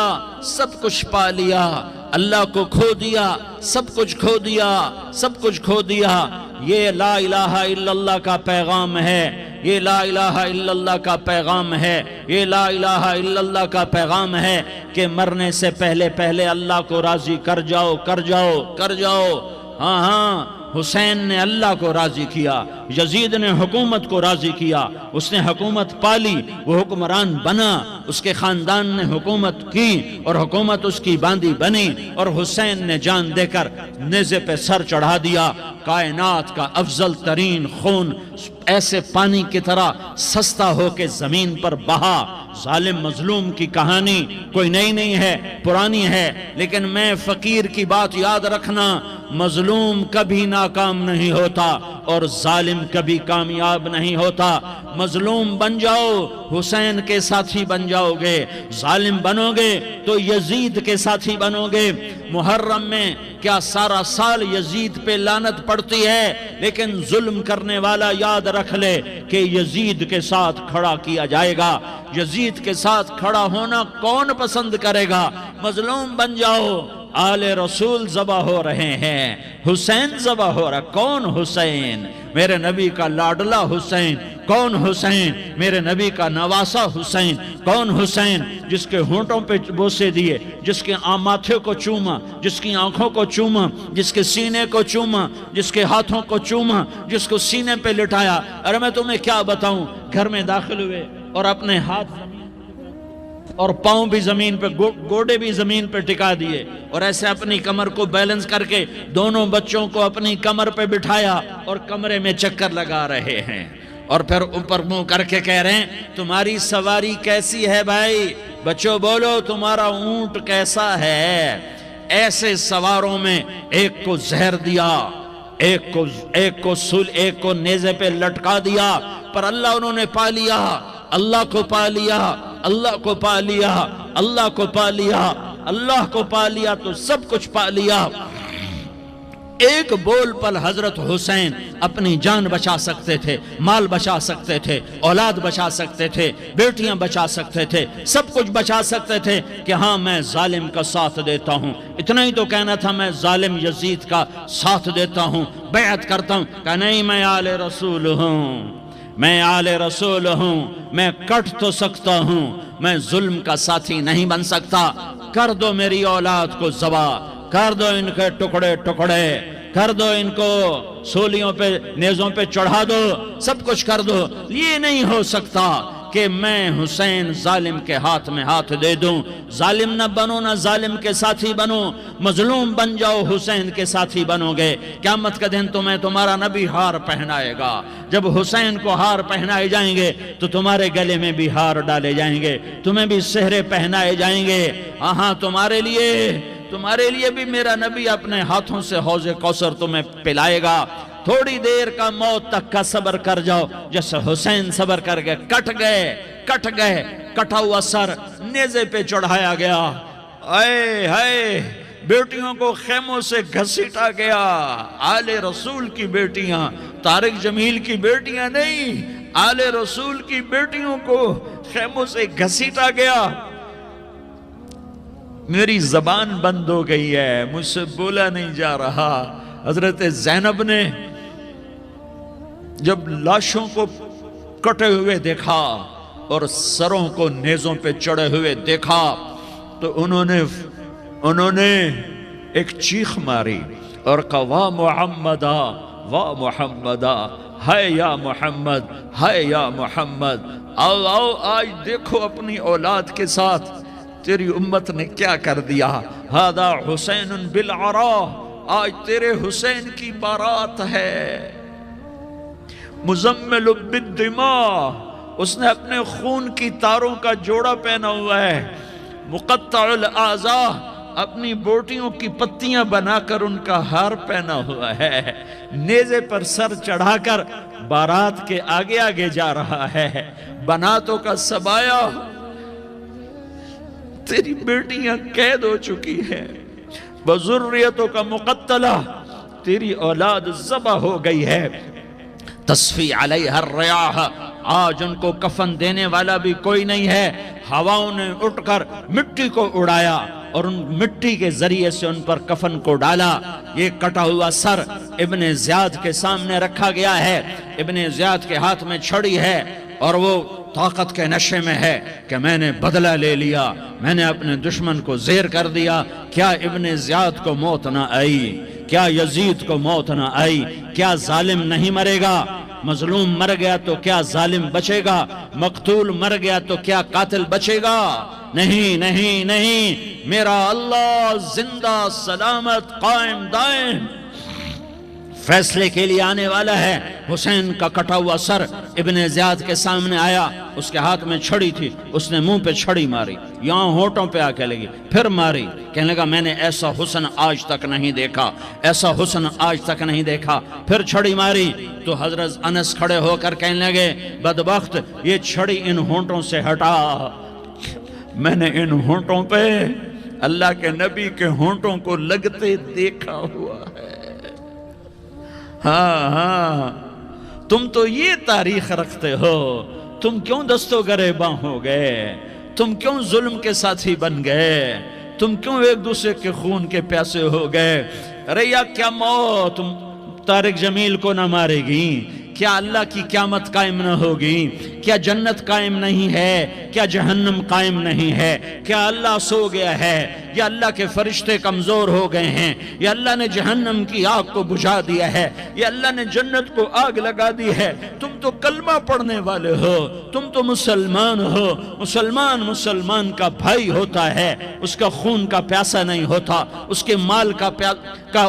سب کچھ پا لیا، اللہ کو کھو دیا، سب کچھ کھو دیا، سب کچھ کھو دیا۔ یہ لا الہ الا اللہ کا پیغام ہے، یہ لا الہ الا اللہ کا پیغام ہے، یہ لا الہ الا اللہ کا پیغام ہے کہ مرنے سے پہلے پہلے اللہ کو راضی کر جاؤ، کر جاؤ، کر جاؤ۔ ہاں ہاں، حسین نے اللہ کو راضی کیا، یزید نے حکومت کو راضی کیا، اس نے حکومت پالی، وہ حکمران بنا، اس کے خاندان نے حکومت کی اور حکومت اس کی باندھی بنی، اور حسین نے جان دے کر نیزے پہ سر چڑھا دیا۔ کائنات کا افضل ترین خون ایسے پانی کی طرح سستا ہو کے زمین پر بہا۔ ظالم مظلوم کی کہانی کوئی نئی نہیں ہے، پرانی ہے، لیکن میں فقیر کی بات یاد رکھنا، مظلوم کبھی ناکام نہیں ہوتا اور ظالم کبھی کامیاب نہیں ہوتا۔ مظلوم بن جاؤ حسین کے ساتھی بن جاؤ گے، ظالم بنو گے تو یزید کے ساتھی بنو گے۔ محرم میں کیا سارا سال یزید پہ لعنت پڑتی ہے، لیکن ظلم کرنے والا یاد رکھ لے کہ یزید کے ساتھ کھڑا کیا جائے گا۔ یزید کے ساتھ کھڑا ہونا کون پسند کرے گا؟ مظلوم بن جاؤ۔ آل رسول ذبح ہو رہے ہیں، حسین ذبح ہو رہا۔ کون حسین؟ میرے نبی کا لاڈلا حسین۔ کون حسین؟ میرے نبی کا نواسا حسین۔ کون حسین؟ جس کے ہونٹوں پہ بوسے دیے، جس کے ماتھے کو چوما، جس کی آنکھوں کو چوما، جس کے سینے کو چوما، جس کے ہاتھوں کو چوما، جس کو سینے پہ لٹایا۔ ارے میں تمہیں کیا بتاؤں، گھر میں داخل ہوئے اور اپنے ہاتھ اور پاؤں بھی زمین پہ، گوڑے بھی زمین پہ ٹکا دیے، اور ایسے اپنی کمر کو بیلنس کر کے دونوں بچوں کو اپنی کمر پہ بٹھایا اور کمرے میں چکر لگا رہے ہیں، اور پھر اوپر منہ کر کے کہہ رہے ہیں تمہاری سواری کیسی ہے بھائی؟ بچوں بولو تمہارا اونٹ کیسا ہے؟ ایسے سواروں میں ایک کو زہر دیا، ایک کو نیزے پہ لٹکا دیا، پر اللہ انہوں نے پا لیا، اللہ کو پا لیا، اللہ کو پا لیا، اللہ کو پا لیا، اللہ کو پا لیا تو سب کچھ پا لیا۔ ایک بول پر حضرت حسین اپنی جان بچا سکتے تھے، مال بچا سکتے تھے، اولاد بچا سکتے تھے، بیٹیاں بچا سکتے تھے، سب کچھ بچا سکتے تھے کہ ہاں میں ظالم کا ساتھ دیتا ہوں۔ اتنا ہی تو کہنا تھا میں ظالم یزید کا ساتھ دیتا ہوں، بیعت کرتا ہوں، کہ نہیں میں آل رسول ہوں، میں آل رسول ہوں، میں کٹ تو سکتا ہوں، میں ظلم کا ساتھی نہیں بن سکتا۔ کر دو میری اولاد کو ذبح، کر دو ان کے ٹکڑے ٹکڑے، کر دو ان کو سولیوں پہ نیزوں پہ چڑھا دو، سب کچھ کر دو۔ یہ نہیں ہو سکتا کہ میں حسین ظالم کے ہاتھ میں ہاتھ دے دوں۔ ظالم نہ بنو، نہ ظالم کے ساتھی بنو، مظلوم بن جاؤ، حسین کے ساتھی بنو گے۔ قیامت کا دن تمہیں تمہارا نبی ہار پہنائے گا۔ جب حسین کو ہار پہنائے جائیں گے تو تمہارے گلے میں بھی ہار ڈالے جائیں گے، تمہیں بھی سہرے پہنائے جائیں گے۔ ہاں تمہارے لیے تمہارے لیے بھی میرا نبی اپنے ہاتھوں سے حوض کوثر تمہیں پلائے گا، تھوڑی دیر کا موت تک کا صبر کر جاؤ۔ جیسے حسین صبر کر گئے، کٹ گئے، کٹا ہوا سر نیزے پہ چڑھایا گیا، اے ہائے بیٹیوں کو خیموں سے گھسیٹا گیا۔ آل رسول کی بیٹیاں، طارق جمیل کی بیٹیاں نہیں، آل رسول کی بیٹیوں کو خیموں سے گھسیٹا گیا۔ میری زبان بند ہو گئی ہے، مجھ سے بولا نہیں جا رہا۔ حضرت زینب نے جب لاشوں کو کٹے ہوئے دیکھا اور سروں کو نیزوں پہ چڑھے ہوئے دیکھا تو انہوں نے ایک چیخ ماری اور کہا واہ محمدہ، واہ محمدہ، ہائے یا محمد، ہائے یا محمد۔ آؤ آؤ آج دیکھو اپنی اولاد کے ساتھ تیری امت نے کیا کر دیا۔ ہذا حسین بالعراء، آج تیرے حسین کی بارات ہے۔ مزمل بالدماء، اس نے اپنے خون کی تاروں کا جوڑا پہنا ہوا ہے۔ مقطع الاعضاء، اپنی بوٹیوں کی پتیاں بنا کر ان کا ہار پہنا ہوا ہے۔ نیزے پر سر چڑھا کر بارات کے آگے آگے جا رہا ہے۔ بناتوں کا سبایا، تیری بیٹیاں قید ہو چکی ہیں۔ بذریتوں کا مقتلہ، تیری اولاد ذبح ہو گئی ہے۔ تصفی علیہ الریاح، آج ان کو کفن دینے والا بھی کوئی نہیں ہے۔ ہواؤں نے اٹھ کر مٹی کو اڑایا اور ان مٹی کے ذریعے سے ان پر کفن کو ڈالا۔ یہ کٹا ہوا سر ابن زیاد کے سامنے رکھا گیا ہے۔ ابن زیاد کے ہاتھ میں چھڑی ہے اور وہ طاقت کے نشے میں ہے کہ میں نے بدلہ لے لیا، میں نے اپنے دشمن کو زیر کر دیا۔ کیا ابن زیاد کو موت نہ آئی؟ کیا یزید کو موت نہ آئی؟ کیا ظالم نہیں مرے گا؟ مظلوم مر گیا تو کیا ظالم بچے گا؟ مقتول مر گیا تو کیا قاتل بچے گا؟ نہیں نہیں نہیں، میرا اللہ زندہ سلامت قائم دائم فیصلے کے لیے آنے والا ہے۔ حسین کا کٹا ہوا سر ابن زیاد کے سامنے آیا، اس کے ہاتھ میں چھڑی تھی، اس نے منہ پہ چھڑی ماری، یہاں ہونٹوں پہ آ کے لگی، پھر ماری، کہنے لگا میں نے ایسا حسن آج تک نہیں دیکھا، ایسا حسن آج تک نہیں دیکھا، پھر چھڑی ماری تو حضرت انس کھڑے ہو کر کہنے لگے بدبخت یہ چھڑی ان ہونٹوں سے ہٹا، میں نے ان ہونٹوں پہ اللہ کے نبی کے ہونٹوں کو لگتے دیکھا ہوا ہے۔ ہاں تم تو یہ تاریخ رکھتے ہو، تم کیوں دستو گریباں ہو گئے؟ تم کیوں ظلم کے ساتھی بن گئے؟ تم کیوں ایک دوسرے کے خون کے پیاسے ہو گئے؟ ارے یا کیا موت طارق جمیل کو نہ مارے گی؟ کیا اللہ کی قیامت قائم نہ ہوگی؟ کیا جنت قائم نہیں ہے؟ کیا جہنم قائم نہیں ہے؟ کیا اللہ سو گیا ہے؟ یا اللہ کے فرشتے کمزور ہو گئے ہیں؟ یا اللہ نے جہنم کی آگ کو بجھا دیا ہے؟ یا اللہ نے جنت کو آگ لگا دی ہے؟ تم تو کلمہ پڑھنے والے ہو، تم تو مسلمان ہو۔ مسلمان کا بھائی ہوتا ہے، اس کا خون کا پیاسا نہیں ہوتا، اس کے مال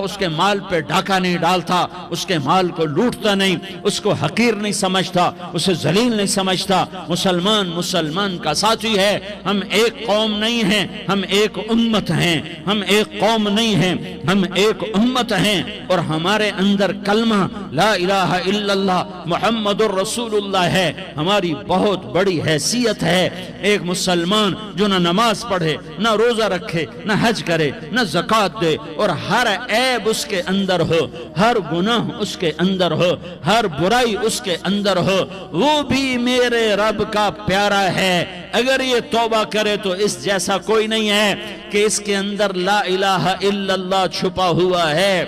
اس کے مال پہ ڈاکہ نہیں ڈالتا، اس کے مال کو لوٹتا نہیں، اس کو حقیر نہیں سمجھتا، اسے ذلیل نہیں سمجھتا۔ مسلمان کا ساتھی ہے۔ ہم ایک قوم نہیں ہیں، ہم ایک امت ہیں، ہم ایک قوم نہیں ہیں، ہم ایک امت ہیں، اور ہمارے اندر کلمہ لا الہ الا اللہ محمد الرسول اللہ ہے۔ ہماری بہت بڑی حیثیت ہے۔ ایک مسلمان جو نہ نماز پڑھے، نہ روزہ رکھے، نہ حج کرے، نہ زکوٰۃ دے، اور ہر عیب اس کے اندر ہو، ہر گناہ اس کے اندر ہو، ہر برائی اس کے اندر ہو، وہ بھی میرے رب کا پیارا ہے۔ اگر یہ توبہ کرے تو اس جیسا کوئی نہیں ہے کہ اس کے اندر لا الہ الا اللہ چھپا ہوا ہے۔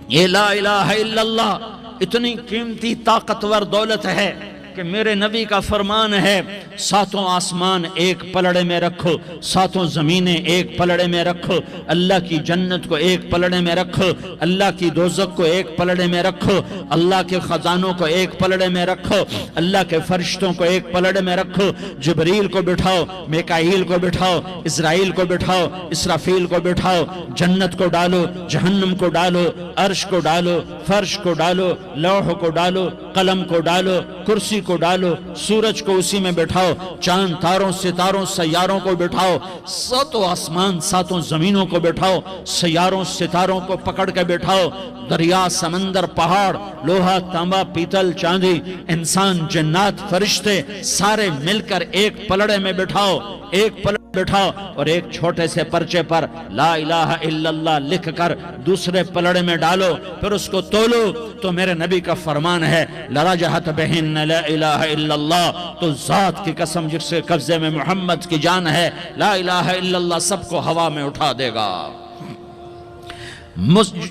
یہ لا الہ الا اللہ اتنی قیمتی طاقتور دولت ہے کہ میرے نبی کا فرمان ہے ساتوں آسمان ایک پلڑے میں رکھو، ساتوں زمینیں ایک پلڑے میں رکھو، اللہ کی جنت کو ایک پلڑے میں رکھو، اللہ کی دوزخ کو ایک پلڑے میں رکھو، اللہ کے خزانوں کو ایک پلڑے میں رکھو، اللہ کے فرشتوں کو ایک پلڑے میں رکھو، جبریل کو بٹھاؤ، میکائیل کو بٹھاؤ، اسرائیل کو بٹھاؤ، اسرافیل کو بٹھاؤ، جنت کو ڈالو، جہنم کو ڈالو، عرش کو ڈالو، فرش کو ڈالو، لوح کو ڈالو، قلم کو ڈالو، کرسی کو ڈالو، سورج کو اسی میں بٹھاؤ، چاند تاروں ستاروں سیاروں کو بٹھاؤ، ساتوں آسمان ساتوں زمینوں کو بٹھاؤ، سیاروں ستاروں کو پکڑ کے بٹھاؤ، دریا سمندر پہاڑ لوہا تانبا پیتل چاندی انسان جنات فرشتے سارے مل کر ایک پلڑے میں بٹھاؤ، ایک پلڑے بٹھاؤ اور ایک چھوٹے سے پرچے پر لا الہ الا اللہ لکھ کر دوسرے پلڑے میں ڈالو، پھر اس کو تولو تو میرے نبی کا فرمان ہے لرجحت بہن لا الہ الا اللہ، تو ذات کی قسم جس کے قبضے میں محمد کی جان ہے، لا الہ الا اللہ سب کو ہوا میں اٹھا دے گا۔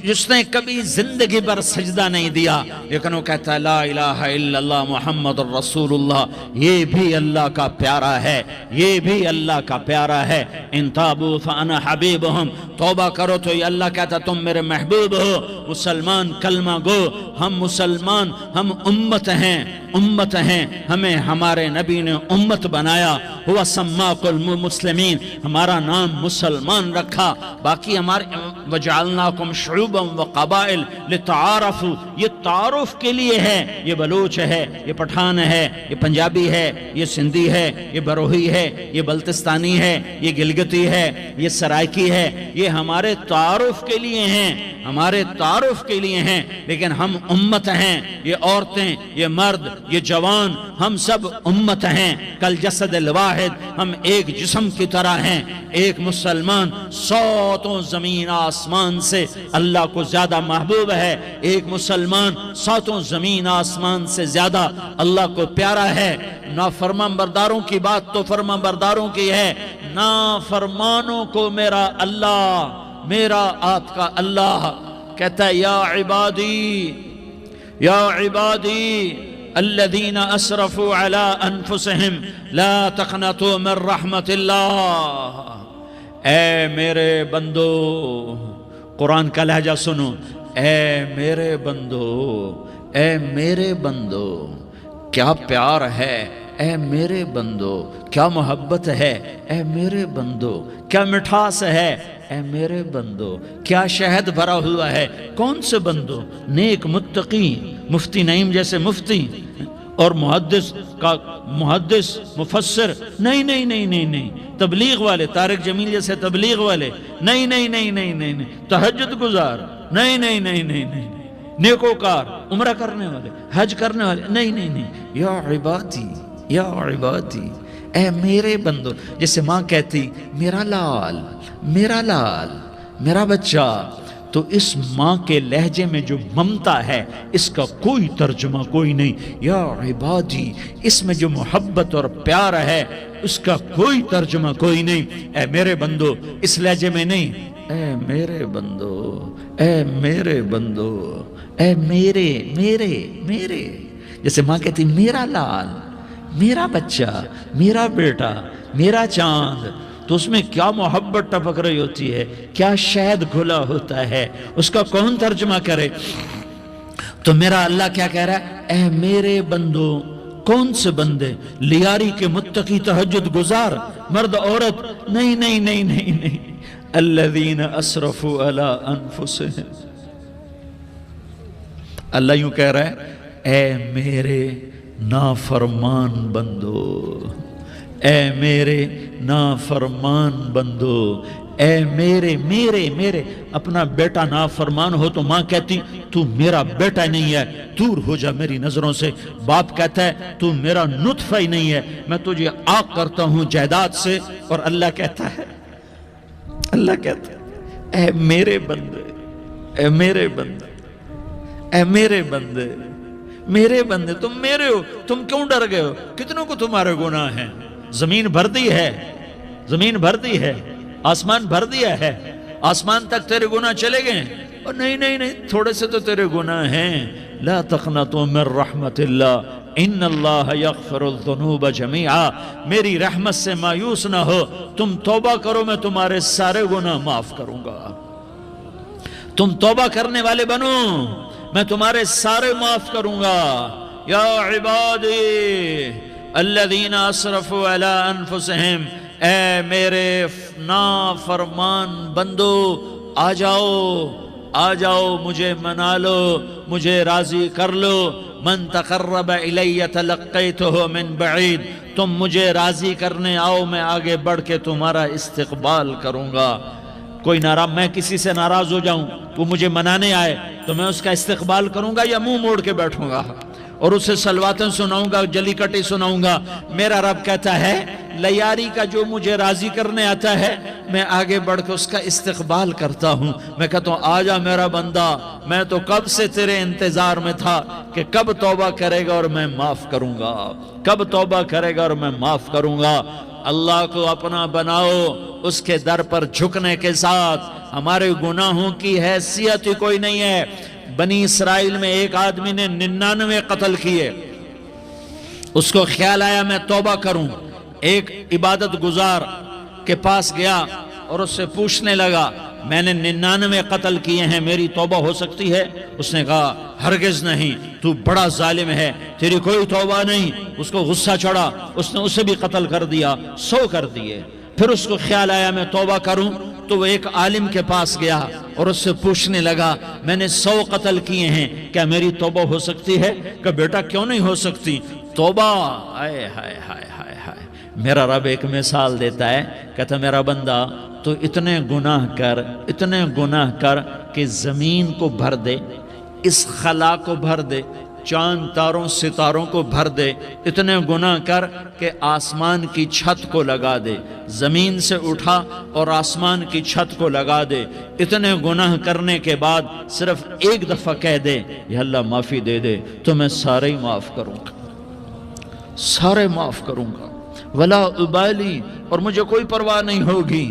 جس نے کبھی زندگی پر سجدہ نہیں دیا لیکن وہ کہتا ہے لا الہ الا اللہ محمد الرسول اللہ، یہ بھی اللہ کا پیارا ہے، یہ بھی اللہ کا پیارا ہے۔ ان تابوا فانا حبیبہم، توبہ کرو تو یہ اللہ کہتا تم میرے محبوب ہو۔ مسلمان کلمہ گو، ہم مسلمان، ہم امت ہیں، امت ہیں، ہمیں ہمارے نبی نے امت بنایا، ہوا سماکم المسلمین، ہمارا نام مسلمان رکھا، باقی ہمارے وجعلناکم شعوبا وقبائل لتعارفوا، یہ تعارف کے لیے ہے، یہ بلوچ ہے، یہ پٹھان ہے، یہ پنجابی ہے، یہ سندھی ہے، یہ بروہی ہے، یہ بلتستانی ہے، یہ گلگتی ہے، یہ سرائکی ہے، یہ ہمارے تعارف کے لیے ہیں، ہمارے تعارف کے لیے ہیں، لیکن ہم امت ہیں، یہ عورتیں، یہ مرد، یہ جوان، ہم سب امت ہیں، کل جسد الواحد، ہم ایک جسم کی طرح ہیں۔ ایک مسلمان ساتوں زمین آسمان سے اللہ کو زیادہ محبوب ہے، ایک مسلمان ساتوں زمین آسمان سے زیادہ اللہ کو پیارا ہے۔ نافرمان برداروں کی بات تو فرمان برداروں کی ہے، نافرمانوں کو میرا اللہ، میرا آپ کا اللہ کہتا ہے یا عبادی، یا عبادی الذین اسرفوا علی انفسہم لا تقنطوا من رحمت اللہ، اے میرے بندو، قرآن کا لہجہ سنو، اے میرے بندو، اے میرے بندو، کیا پیار ہے، اے میرے بندو، کیا محبت ہے، اے میرے بندو، کیا مٹھاس ہے، اے میرے بندو، کیا شہد بھرا ہوا ہے۔ کون سے بندو؟ نیک متقی، مفتی نعیم جیسے مفتی اور محدث کا محدث مفسر، نہیں نہیں نہیں نہیں نہیں، تبلیغ والے، طارق جمیل جیسے تبلیغ والے، نہیں نہیں نہیں نہیں نہیں، تہجد گزار، نہیں نہیں نہیں نہیں نہیں، نیکوکار، عمرہ کرنے والے، حج کرنے والے، نہیں نہیں نہیں، یا عبادی، یا عبادی، اے میرے بندو، جیسے ماں کہتی میرا لال، میرا لال، میرا بچہ، تو اس ماں کے لہجے میں جو ممتا ہے اس کا کوئی ترجمہ کوئی نہیں۔ یا عبادی، اس میں جو محبت اور پیار ہے اس کا کوئی ترجمہ کوئی نہیں۔ اے میرے بندو، اس لہجے میں نہیں، اے میرے بندو، اے میرے بندو، اے میرے میرے میرے، جیسے ماں کہتی میرا لال، میرا بچہ، میرا بیٹا، میرا چاند، تو اس میں کیا محبت ٹپک رہی ہوتی ہے، کیا شہد گھلا ہوتا ہے، اس کا کون ترجمہ کرے؟ تو میرا اللہ کیا کہہ رہا ہے؟ اے میرے بندو، کون سے بندے؟ لیاری کے متقی تہجد گزار، مرد عورت، نہیں نہیں نہیں نہیں نہیں، الذین اسرفوا علی انفسہم، اللہ یوں کہہ رہا ہے اے میرے نافرمان بندو، اے میرے نافرمان بندو، اے میرے میرے میرے، اپنا بیٹا نافرمان ہو تو ماں کہتی تو میرا بیٹا نہیں ہے، دور ہو جا میری نظروں سے۔ باپ کہتا ہے تو میرا نطفہ ہی نہیں ہے، میں تجھے عاق کرتا ہوں جائیداد سے، اور اللہ کہتا ہے، اللہ کہتا ہے اے میرے بندے، اے میرے بندے، اے میرے بندے، میرے بندے، تم میرے ہو، تم کیوں ڈر گئے ہو؟ کتنوں کو تمہارے گناہ ہیں؟ زمین بھر دی ہے، زمین بھر دی ہے، آسمان بھر دیا ہے، آسمان تک تیرے گناہ چلے گئے ہیں، اور نہیں نہیں نہیں، تھوڑے سے تو تیرے گناہ ہیں۔ لا تقنطوا من رحمت اللہ ان اللہ یغفر الذنوب جمیعا، میری رحمت سے مایوس نہ ہو، تم توبہ کرو میں تمہارے سارے گناہ معاف کروں گا، تم توبہ کرنے والے بنو میں تمہارے سارے معاف کروں گا۔ یا عبادی الذین اسرفوا علی انفسہم، اے میرے نافرمان بندو، آ جاؤ آ جاؤ مجھے منا لو، مجھے راضی کر لو۔ من تقرب الی تلقیتہ من بعید، تم مجھے راضی کرنے آؤ، میں آگے بڑھ کے تمہارا استقبال کروں گا۔ کوئی ناراض، میں کسی سے ناراض ہو جاؤں، وہ مجھے منانے آئے تو میں اس کا استقبال کروں گا یا منہ موڑ کے بیٹھوں گا اور اسے سلواتیں سناؤں گا، جلی کٹی سناؤں گا؟ میرا رب کہتا ہے لیاری کا جو مجھے راضی کرنے آتا ہے میں آگے بڑھ کے اس کا استقبال کرتا ہوں۔ میں کہتا ہوں آجا میرا بندہ، میں تو کب سے تیرے انتظار میں تھا کہ کب توبہ کرے گا اور میں معاف کروں گا، کب توبہ کرے گا اور میں معاف کروں گا۔ اللہ کو اپنا بناؤ، اس کے در پر جھکنے کے ساتھ۔ ہمارے گناہوں کی حیثیت ہی کوئی نہیں ہے۔ بنی اسرائیل میں ایک آدمی نے 99 قتل کیے، اس کو خیال آیا میں توبہ کروں، ایک عبادت گزار کے پاس گیا اور اس سے پوچھنے لگا میں نے 99 قتل کیے ہیں، میری توبہ ہو سکتی ہے؟ اس نے کہا ہرگز نہیں، تو بڑا ظالم ہے، تیری کوئی توبہ نہیں۔ اس کو غصہ چڑھا، اس نے اسے بھی قتل کر دیا، 100 کر دیے۔ پھر اس کو خیال آیا میں توبہ کروں، تو وہ ایک عالم کے پاس گیا اور اس سے پوچھنے لگا میں نے 100 قتل کیے ہیں، کیا میری توبہ ہو سکتی ہے؟ کہ بیٹا کیوں نہیں ہو سکتی توبہ؟ ہائے ہائے ہائے ہائے ہائے۔ میرا رب ایک مثال دیتا ہے، کہتا میرا بندہ تو اتنے گناہ کر، اتنے گناہ کر کہ زمین کو بھر دے، اس خلا کو بھر دے، چاند تاروں ستاروں کو بھر دے، اتنے گناہ کر کہ آسمان کی چھت کو لگا دے، زمین سے اٹھا اور آسمان کی چھت کو لگا دے۔ اتنے گناہ کرنے کے بعد صرف ایک دفعہ کہہ دے یا اللہ معافی دے دے تو میں سارے ہی معاف کروں گا، سارے معاف کروں گا، ولا ابالی، اور مجھے کوئی پرواہ نہیں ہوگی۔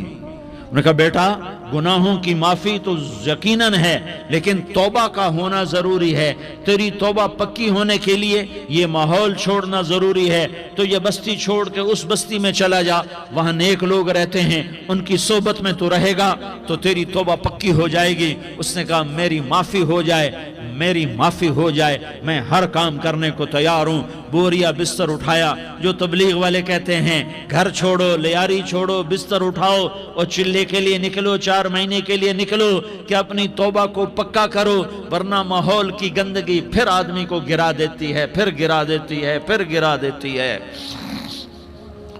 انہوں نے کہا بیٹا گناہوں کی معافی تو یقیناً ہے لیکن توبہ کا ہونا ضروری ہے، تیری توبہ پکی ہونے کے لیے یہ ماحول چھوڑنا ضروری ہے۔ تو یہ بستی چھوڑ کے اس بستی میں چلا جا، وہاں نیک لوگ رہتے ہیں، ان کی صحبت میں تو رہے گا تو تیری توبہ پکی ہو جائے گی۔ اس نے کہا میری معافی ہو جائے، میری معافی ہو جائے، میں ہر کام کرنے کو تیار ہوں۔ بوریا بستر اٹھایا، جو تبلیغ والے کہتے ہیں گھر چھوڑو، لیاری چھوڑو، بستر اٹھاؤ اور چلے کے لیے نکلو، 4 مہینے کے لیے نکلو کہ اپنی توبہ کو پکا کرو، ورنہ ماحول کی گندگی پھر آدمی کو گرا دیتی ہے، پھر گرا دیتی ہے، پھر گرا دیتی ہے۔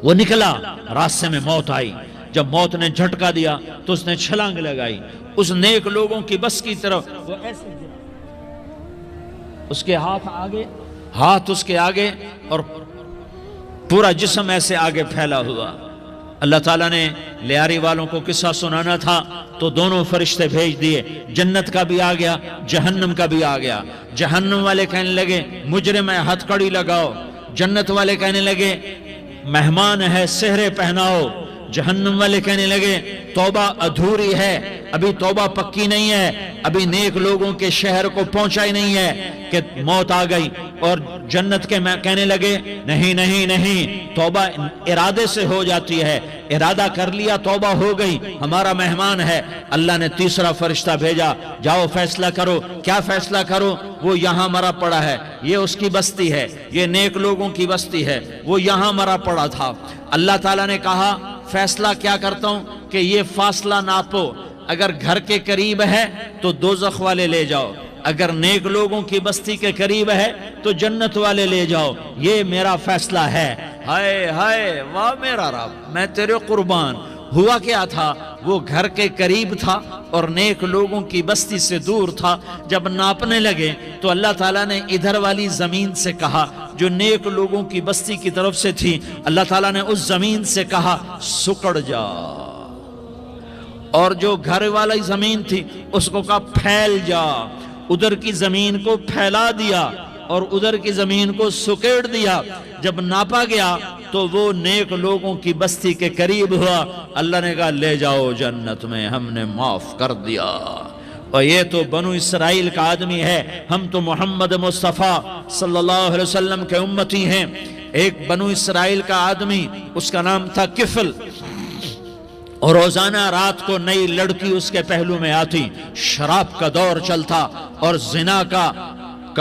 وہ نکلا، راستے میں موت آئی، جب موت نے جھٹکا دیا تو اس نے چھلانگ لگائی اس نیک لوگوں کی بس کی طرف، وہ ایسے گرا، اس کے ہاتھ اس کے آگے اور پورا جسم ایسے آگے پھیلا ہوا۔ اللہ تعالیٰ نے لیاری والوں کو قصہ سنانا تھا تو دونوں فرشتے بھیج دیے، جنت کا بھی آ گیا، جہنم کا بھی آ گیا۔ جہنم والے کہنے لگے مجرم ہے، ہتھ کڑی لگاؤ۔ جنت والے کہنے لگے مہمان ہے، سہرے پہناؤ۔ جہنم والے کہنے لگے توبہ ادھوری ہے، ابھی توبہ پکی نہیں ہے، ابھی نیک لوگوں کے شہر کو پہنچا ہی نہیں ہے کہ موت آ گئی۔ اور جنت کے کہنے لگے نہیں نہیں نہیں، توبہ ارادے سے ہو جاتی ہے، ارادہ کر لیا توبہ ہو گئی، ہمارا مہمان ہے۔ اللہ نے تیسرا فرشتہ بھیجا، جاؤ فیصلہ کرو۔ کیا فیصلہ کرو؟ وہ یہاں مرا پڑا ہے، یہ اس کی بستی ہے، یہ نیک لوگوں کی بستی ہے، وہ یہاں مرا پڑا تھا۔ اللہ تعالیٰ نے کہا فیصلہ کیا کرتا ہوں کہ یہ فاصلہ ناپو، اگر گھر کے قریب ہے تو دوزخ والے لے جاؤ، اگر نیک لوگوں کی بستی کے قریب ہے تو جنت والے لے جاؤ، یہ میرا فیصلہ ہے۔ ہائے ہائے واہ میرا رب، میں تیرے قربان۔ ہوا کیا تھا؟ وہ گھر کے قریب تھا اور نیک لوگوں کی بستی سے دور تھا۔ جب ناپنے لگے تو اللہ تعالیٰ نے ادھر والی زمین سے کہا جو نیک لوگوں کی بستی کی طرف سے تھی، اللہ تعالیٰ نے اس زمین سے کہا سکڑ جا، اور جو گھر والی زمین تھی اس کو کہا پھیل جا۔ ادھر کی زمین کو پھیلا دیا اور ادھر کی زمین کو سکیڑ دیا۔ جب ناپا گیا تو وہ نیک لوگوں کی بستی کے قریب ہوا۔ اللہ نے کہا لے جاؤ جنت میں، ہم نے معاف کر دیا۔ اور یہ تو بنو اسرائیل کا آدمی ہے، ہم تو محمد مصطفیٰ صلی اللہ علیہ وسلم کے امتی ہیں۔ ایک بنو اسرائیل کا آدمی، اس کا نام تھا کفل، اور روزانہ رات کو نئی لڑکی اس کے پہلو میں آتی، شراب کا دور چلتا اور زنا کا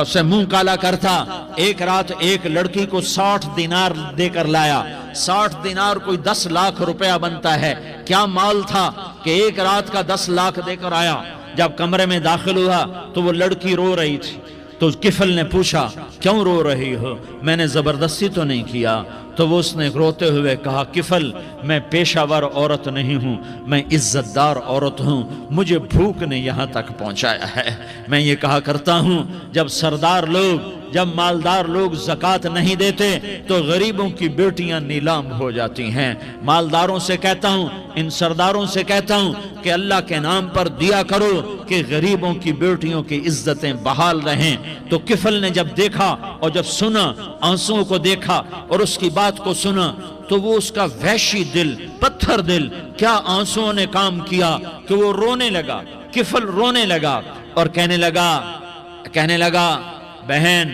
سے منہ کالا کرتا۔ ایک رات ایک لڑکی کو 60 دینار دے کر لایا۔ 60 دینار کوئی 10 لاکھ روپیہ بنتا ہے۔ کیا مال تھا کہ ایک رات کا 10 لاکھ دے کر آیا۔ جب کمرے میں داخل ہوا تو وہ لڑکی رو رہی تھی، تو کفل نے پوچھا کیوں رو رہی ہو؟ میں نے زبردستی تو نہیں کیا۔ تو وہ اس نے روتے ہوئے کہا کفل میں پیشہ ور عورت نہیں ہوں، میں عزت دار عورت ہوں، مجھے بھوک نے یہاں تک پہنچایا ہے۔ میں یہ کہا کرتا ہوں جب سردار لوگ، جب مالدار لوگ زکوٰۃ نہیں دیتے تو غریبوں کی بیٹیاں نیلام ہو جاتی ہیں۔ مالداروں سے کہتا ہوں، ان سرداروں سے کہتا ہوں کہ اللہ کے نام پر دیا کرو کہ غریبوں کی بیٹیوں کی عزتیں بحال رہیں۔ تو کفل نے جب دیکھا اور جب سنا، آنسوؤں کو دیکھا اور اس کی بات کو سنا، تو وہ اس کا وحشی دل، پتھر دل، کیا آنسوؤں نے کام کیا کہ وہ رونے لگا۔ کفل رونے لگا اور کہنے لگا بہن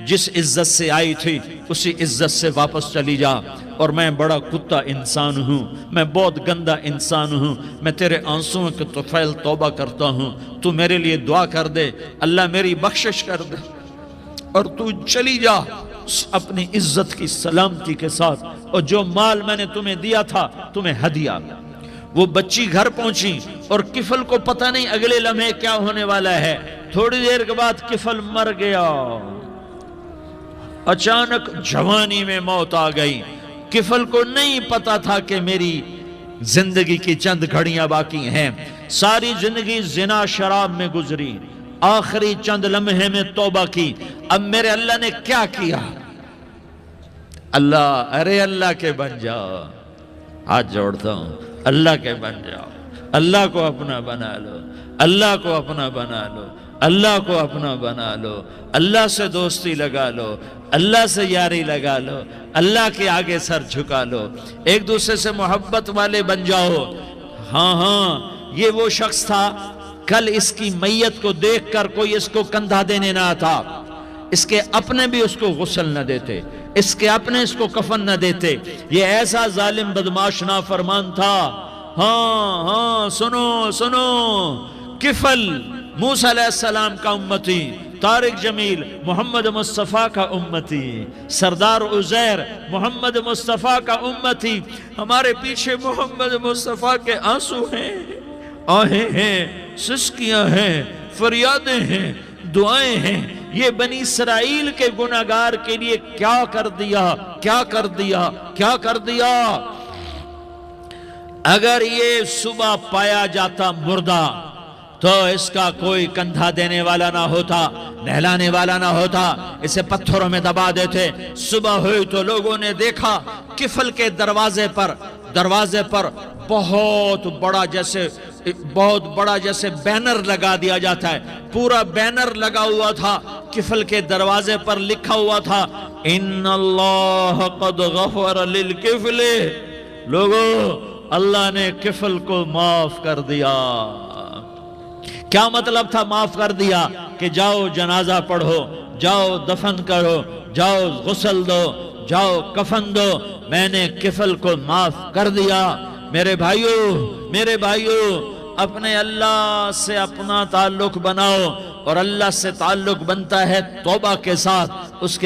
جس عزت سے آئی تھی اسی عزت سے واپس چلی جا، اور میں بڑا کتا انسان ہوں، میں بہت گندا انسان ہوں، میں تیرے آنسوؤں کے طفیل توبہ کرتا ہوں، تو میرے لیے دعا کر دے، اللہ میری بخشش کر دے، اور تو چلی جا اپنی عزت کی سلامتی کے ساتھ، اور جو مال میں نے تمہیں دیا تھا تمہیں ہدیہ۔ وہ بچی گھر پہنچی اور کفل کو پتہ نہیں اگلے لمحے کیا ہونے والا ہے۔ تھوڑی دیر کے بعد کفل مر گیا، اچانک جوانی میں موت آ گئی۔ کفل کو نہیں پتا تھا کہ میری زندگی کی چند گھڑیاں باقی ہیں، ساری زندگی زنا شراب میں گزری، آخری چند لمحے میں توبہ کی۔ اب میرے اللہ نے کیا کیا؟ اللہ کے بن جاؤ، ہاتھ جوڑتا ہوں، اللہ کے بن جاؤ، اللہ کو اپنا بنا لو، اللہ کو اپنا بنا لو، اللہ کو اپنا بنا لو، اللہ سے دوستی لگا لو، اللہ سے یاری لگا لو، اللہ کے آگے سر جھکا لو، ایک دوسرے سے محبت والے بن جاؤ۔ ہاں یہ وہ شخص تھا، کل اس کی میت کو دیکھ کر کوئی اس کو کندھا دینے نہ آتا، اس کے اپنے بھی اس کو غسل نہ دیتے، اس کے اپنے اس کو کفن نہ دیتے۔ یہ ایسا ظالم بدماش نافرمان تھا۔ ہاں سنو، کفل موسیٰ علیہ السلام کا امتی، طارق جمیل محمد مصطفیٰ کا امتی، سردار عزیر محمد مصطفیٰ کا امتی۔ ہمارے پیچھے محمد مصطفیٰ کے آنسو ہیں، آہیں ہیں، سسکیاں ہیں، فریادیں ہیں، دعائیں ہیں۔ یہ بنی اسرائیل کے گناہگار کے لیے کیا کر دیا۔ اگر یہ صبح پایا جاتا مردہ تو اس کا کوئی کندھا دینے والا نہ ہوتا، نہلانے والا نہ ہوتا، اسے پتھروں میں دبا دیتے۔ صبح ہوئی تو لوگوں نے دیکھا کفل کے دروازے پر بہت بڑا جیسے بینر لگا دیا جاتا ہے، پورا بینر لگا ہوا تھا، کفل کے دروازے پر لکھا ہوا تھا ان اللہ قد غفر للکفل، لوگوں اللہ نے کفل کو معاف کر دیا۔ کیا مطلب تھا معاف کر دیا؟ کہ جاؤ جنازہ پڑھو، جاؤ دفن کرو، جاؤ غسل دو، جاؤ کفن دو، میں نے کفل کو معاف کر دیا۔ میرے بھائیو اپنے اللہ سے اپنا تعلق بناؤ، اور اللہ سے تعلق بنتا ہے توبہ کے ساتھ، اس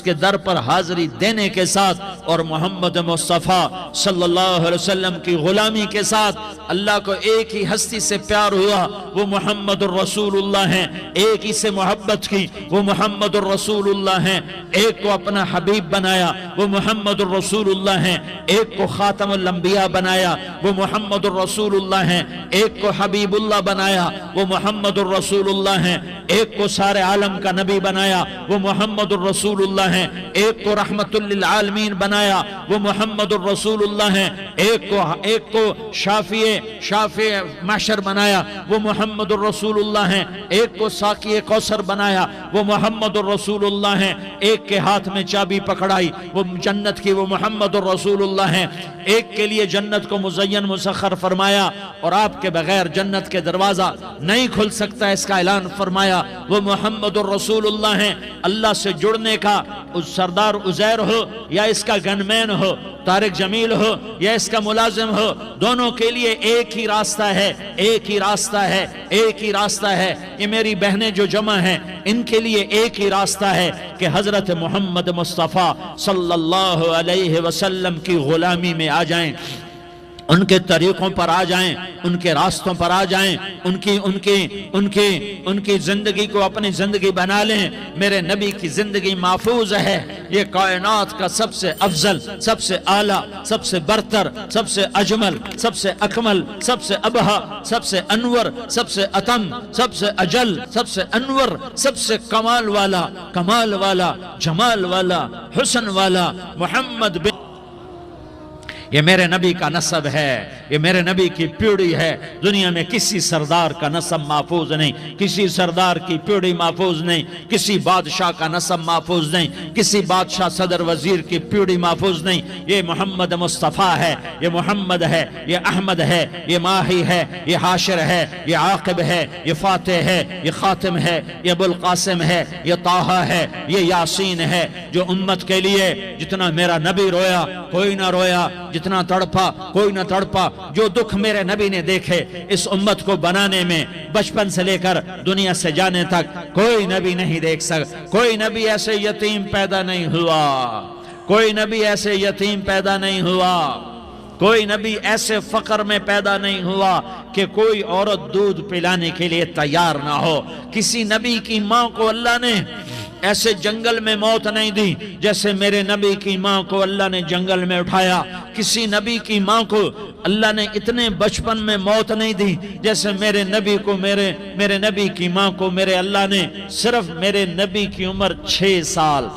کے در پر حاضری دینے کے ساتھ، اور محمد مصطفیٰ صلی اللہ علیہ وسلم کی غلامی کے ساتھ۔ اللہ کو ایک ہی ہستی سے پیار ہوا، وہ محمد الرسول اللہ ہیں، ایک ہی سے محبت کی، وہ محمد الرسول اللہ ہیں، ایک کو اپنا حبیب بنایا، وہ محمد الرسول اللہ ہیں، ایک کو خاتم الانبیاء بنایا، وہ محمد الرسول اللہ ہیں، ایک کو حبیب اللہ بنایا، وہ محمد الرسول اللہ ہیں، ایک کو سارے عالم کا نبی بنایا، وہ محمد الرسول اللہ ہیں، ایک کو رحمت للعالمین بنایا، وہ محمد الرسول اللہ ہیں، ایک کو شافع محشر بنایا، وہ محمد الرسول اللہ ہیں، ایک کو ساقی کوثر بنایا، وہ محمد الرسول اللہ ہیں، ایک کے ہاتھ میں چابی پکڑائی وہ جنت کی، وہ محمد الرسول اللہ ہیں، ایک کے لیے جنت کو مزین مسخر فرمایا، اور آپ کے بغیر جنت کے دروازہ نہیں کھل سکتا، اس کا اعلان فرمایا، وہ محمد الرسول اللہ ہیں۔ اللہ سے جڑنے کا سردار عزیر ہو یا اس کا گنمین ہو، طارق جمیل ہو یا اس کا ملازم ہو، دونوں کے لیے ایک ہی راستہ ہے، ایک ہی راستہ ہے۔ یہ میری بہنیں جو جمع ہیں ان کے لیے ایک ہی راستہ ہے کہ حضرت محمد مصطفیٰ صلی اللہ علیہ وسلم کی غلامی میں آ جائیں۔ ان کے طریقوں پر آ جائیں، ان کے راستوں پر آ جائیں، ان کی زندگی کو اپنی زندگی بنا لیں۔ میرے نبی کی زندگی محفوظ ہے۔ یہ کائنات کا سب سے افضل، سب سے اعلیٰ، سب سے برتر، سب سے اجمل، سب سے اکمل، سب سے ابہا، سب سے انور، سب سے اتم، سب سے اجل، سب سے انور، سب سے کمال والا، جمال والا، حسن والا محمد بن، یہ میرے نبی کا نسب ہے، یہ میرے نبی کی پیڑھی ہے۔ دنیا میں کسی سردار کا نسب محفوظ نہیں، کسی سردار کی پیڑھی محفوظ نہیں، کسی بادشاہ کا نسب محفوظ نہیں، کسی بادشاہ صدر وزیر کی پیڑھی محفوظ نہیں۔ یہ محمد مصطفیٰ ہے، یہ محمد ہے، یہ احمد ہے، یہ ماہی ہے، یہ حاشر ہے، یہ عاقب ہے، یہ فاتح ہے، یہ خاتم ہے، یہ ابو القاسم ہے، یہ طٰہٰ ہے، یہ یاسین ہے۔ جو امت کے لیے جتنا میرا نبی رویا کوئی نہ رویا، جتنا تڑپا کوئی نہ تڑپا، جو دکھ میرے نبی نے دیکھے اس امت کو بنانے میں، بچپن سے لے کر دنیا سے جانے تک کوئی نبی نہیں دیکھ سکتا۔ کوئی نبی ایسے یتیم پیدا نہیں ہوا، کوئی نبی ایسے یتیم پیدا نہیں ہوا، کوئی نبی ایسے فقر میں پیدا نہیں ہوا کہ کوئی عورت دودھ پلانے کے لیے تیار نہ ہو۔ کسی نبی کی ماں کو اللہ نے ایسے جنگل میں موت نہیں دی جیسے میرے نبی کی ماں کو اللہ نے جنگل میں اٹھایا۔ کسی نبی کی ماں کو اللہ نے اتنے بچپن میں موت نہیں دی جیسے میرے نبی کو، میرے نبی کی ماں کو میرے اللہ نے صرف میرے نبی کی عمر 6 سال،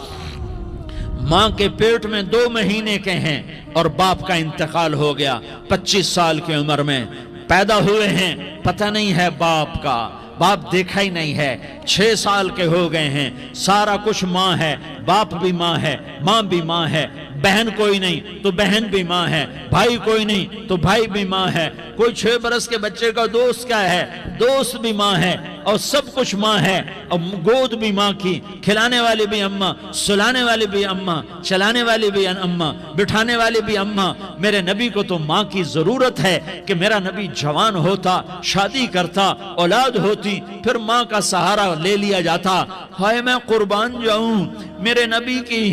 ماں کے پیٹ میں 2 مہینے کے ہیں اور باپ کا انتقال ہو گیا 25 سال کی عمر میں پیدا ہوئے ہیں، پتہ نہیں ہے باپ کا، باپ دیکھا ہی نہیں ہے، 6 سال کے ہو گئے ہیں، سارا کچھ ماں ہے، باپ بھی ماں ہے، ماں بھی ماں ہے، بہن کوئی نہیں تو بہن بھی ماں ہے، بھائی کوئی نہیں تو بھائی بھی ماں ہے، کوئی 6 برس کے بچے کا دوست کیا ہے، دوست بھی ماں ہے، اور سب کچھ ماں ہے، اور گود بھی ماں کی، کھلانے والی بھی اماں، سلانے والی بھی اماں، چلانے والی بھی اماں، بٹھانے والی بھی اماں۔ میرے نبی کو تو ماں کی ضرورت ہے کہ میرا نبی جوان ہوتا، شادی کرتا، اولاد ہوتی، پھر ماں کا سہارا لے لیا جاتا۔ ہائے میں قربان جاؤں، میرے نبی کی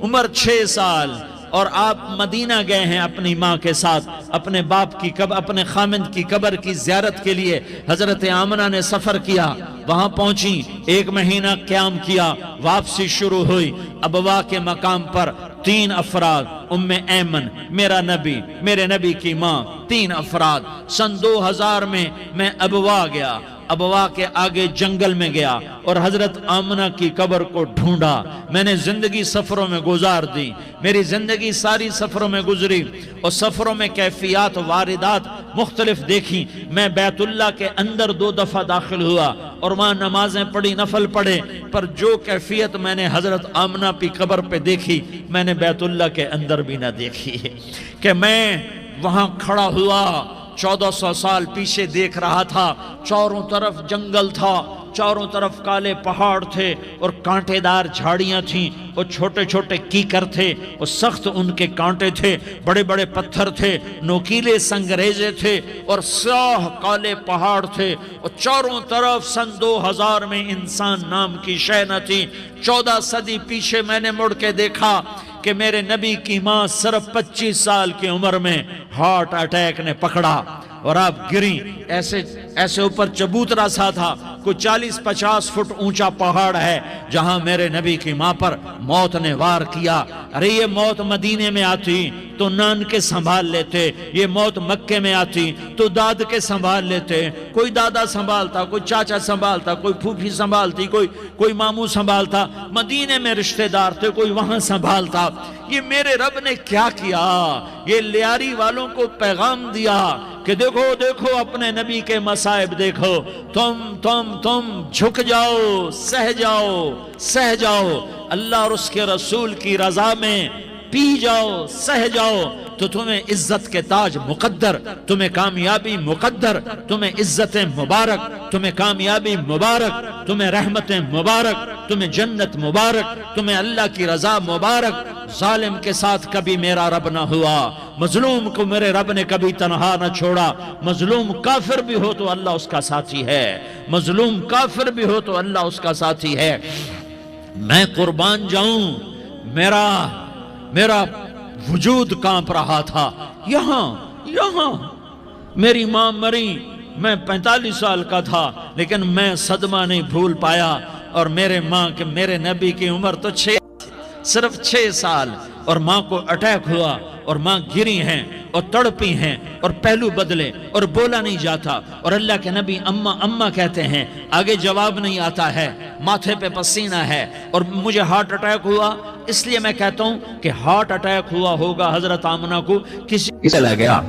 عمر 6 سال اور آپ مدینہ گئے ہیں اپنی ماں کے ساتھ، اپنے باپ کی اپنے خامند کی قبر کی زیارت کے لیے حضرت آمنہ نے سفر کیا، وہاں پہنچی، 1 مہینہ قیام کیا، واپسی شروع ہوئی۔ ابوا کے مقام پر 3 افراد، ام ایمن، میرا نبی، میرے نبی کی ماں، 3 افراد۔ سن 2000 میں میں ابوا گیا، ابوا کے آگے جنگل میں گیا اور حضرت آمنہ کی قبر کو ڈھونڈا۔ میں نے زندگی سفروں میں گزار دی، میری زندگی ساری سفروں میں گزری، اور سفروں میں کیفیات واردات مختلف دیکھی۔ میں بیت اللہ کے اندر 2 دفعہ داخل ہوا اور وہاں نمازیں پڑھی، نفل پڑھے، پر جو کیفیت میں نے حضرت آمنہ کی قبر پہ دیکھی میں نے بیت اللہ کے اندر بھی نہ دیکھی، کہ میں وہاں کھڑا ہوا 1400 سال پیچھے دیکھ رہا تھا، چاروں طرف جنگل تھا، چاروں طرف کالے پہاڑ تھے اور کانٹے دار جھاڑیاں تھیں اور چھوٹے چھوٹے کیکر تھے اور سخت ان کے کانٹے تھے، بڑے بڑے پتھر تھے، نوکیلے سنگریزے تھے اور سیاہ کالے پہاڑ تھے، اور چاروں طرف سن 2000 میں انسان نام کی شے نہ تھی۔ 14 صدی پیچھے میں نے مڑ کے دیکھا کہ میرے نبی کی ماں صرف 25 سال کی عمر میں ہارٹ اٹیک نے پکڑا اور آپ گری، ایسے اوپر چبوترا سا تھا، کوئی 40-50 فٹ اونچا پہاڑ ہے جہاں میرے نبی کی ماں پر موت نے وار کیا۔ ارے یہ موت مدینے میں آتی تو نان کے سنبھال لیتے، یہ موت مکے میں آتی تو داد کے سنبھال لیتے، کوئی دادا سنبھالتا، کوئی چاچا سنبھالتا، کوئی پھوپھی سنبھالتی، کوئی ماموں سنبھالتا، مدینے میں رشتہ دار تھے، کوئی وہاں سنبھالتا۔ یہ میرے رب نے کیا کیا؟ یہ لیاری والوں کو پیغام دیا کہ دیکھو دیکھو اپنے نبی کے مصائب دیکھو، تم جھک جاؤ، سہ جاؤ، اللہ اور اس کے رسول کی رضا میں پی جاؤ، سہ جاؤ، تو تمہیں عزت کے تاج مقدر، تمہیں کامیابی مقدر، تمہیں عزت مبارک، تمہیں کامیابی مبارک، تمہیں رحمت مبارک، تمہیں جنت مبارک، تمہیں اللہ کی رضا مبارک۔ ظالم کے ساتھ کبھی میرا رب نہ ہوا، مظلوم کو میرے رب نے کبھی تنہا نہ چھوڑا۔ مظلوم کافر بھی ہو تو اللہ اس کا ساتھی ہے، مظلوم کافر بھی ہو تو اللہ اس کا ساتھی ہے۔ میں قربان جاؤں، میرا وجود کانپ رہا تھا۔ یہاں میری ماں مری، میں 45 سال کا تھا، لیکن میں صدمہ نہیں بھول پایا، اور میرے نبی کی عمر تو صرف 6 سال، اور ماں کو اٹیک ہوا، اور ماں گری ہیں اور تڑپی ہیں اور پہلو بدلے اور بولا نہیں جاتا، اور اللہ کے نبی اماں اماں کہتے ہیں، آگے جواب نہیں آتا ہے، ماتھے پہ پسینہ ہے، اور مجھے ہارٹ اٹیک ہوا۔ اس لیے میں کہتا ہوں کہ ہارٹ اٹیک ہوا ہوگا حضرت آمنہ کو کسی چلا گیا،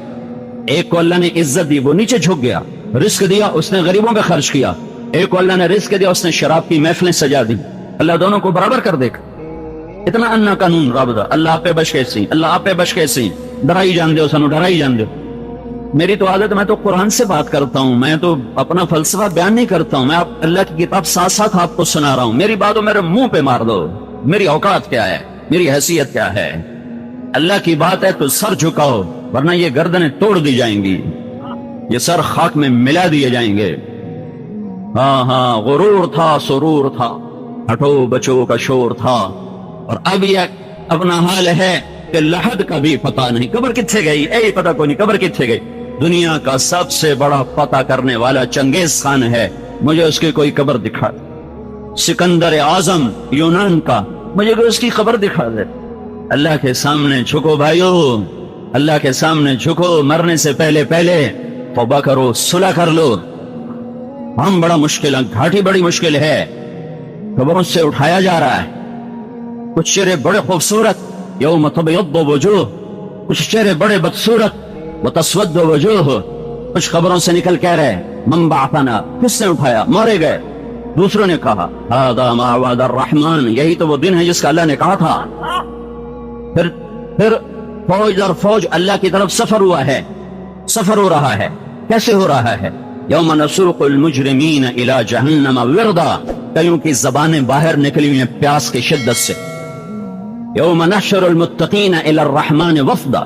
ایک کو اللہ نے عزت دی وہ نیچے جھک گیا، رزق دیا اس نے غریبوں پہ خرچ کیا، ایک کو اللہ نے رزق دیا اس نے شراب کی محفلیں سجا دی، اللہ دونوں کو برابر کر دے گا۔ اتنا انا قانون رابطہ، اللہ آپ پہ بچ کیسی، اللہ آپ پہ بچ کیسی، ڈرائی جان دے سانو ڈرائی جان دے۔ میری تو عادت، میں تو قرآن سے بات کرتا ہوں، میں تو اپنا فلسفہ بیان نہیں کرتا ہوں، میں اللہ کی کتاب ساتھ ساتھ آپ کو سنا رہا ہوں، میری باتوں میرے منہ پہ مار دو، میری اوقات کیا ہے، میری حیثیت کیا ہے۔ اللہ کی بات ہے تو سر جھکاؤ، ورنہ یہ گردنیں توڑ دی جائیں گی، یہ سر خاک میں ملا دیے جائیں گے۔ ہاں غرور تھا، سرور تھا، ہٹو بچو کا شور تھا، اور اب یہ اپنا حال ہے کہ لحد کا بھی پتہ نہیں، قبر کتھے گئی، اے پتہ کوئی نہیں قبر کتھے گئی۔ دنیا کا سب سے بڑا پتہ کرنے والا چنگیز خان ہے، مجھے اس کی کوئی قبر دکھا دے۔ سکندر اعظم یونان کا، مجھے کوئی اس کی قبر دکھا دے۔ اللہ کے سامنے جھکو بھائیو، اللہ کے سامنے جھکو، مرنے سے پہلے توبہ کرو، صلح کر لو۔ ہم بڑا مشکل ہے، گھاٹی بڑی مشکل ہے، قبروں سے اٹھایا جا رہا ہے۔ کچھ چہرے بڑے خوبصورت، یوم تبیض وجوہ، کچھ چہرے بڑے بدصورت، وتسود وجوہ، کچھ قبروں سے نکل کہہ رہے من بعثنا، کس نے اٹھایا، مارے گئے۔ دوسروں نے کہا ھذا ما وعد الرحمن، یہی تو وہ دن ہے جس کا اللہ نے کہا تھا۔ پھر فوج در فوج اللہ کی طرف سفر ہوا ہے، سفر ہو رہا ہے۔ کیسے ہو رہا ہے؟ یوم نسوق المجرمین الی جہنم وردا، کئیوں کی زبانیں باہر نکلی ہوئی ہیں پیاس کی شدت سے۔ یوم نحشر المتقین الی الرحمن وفدا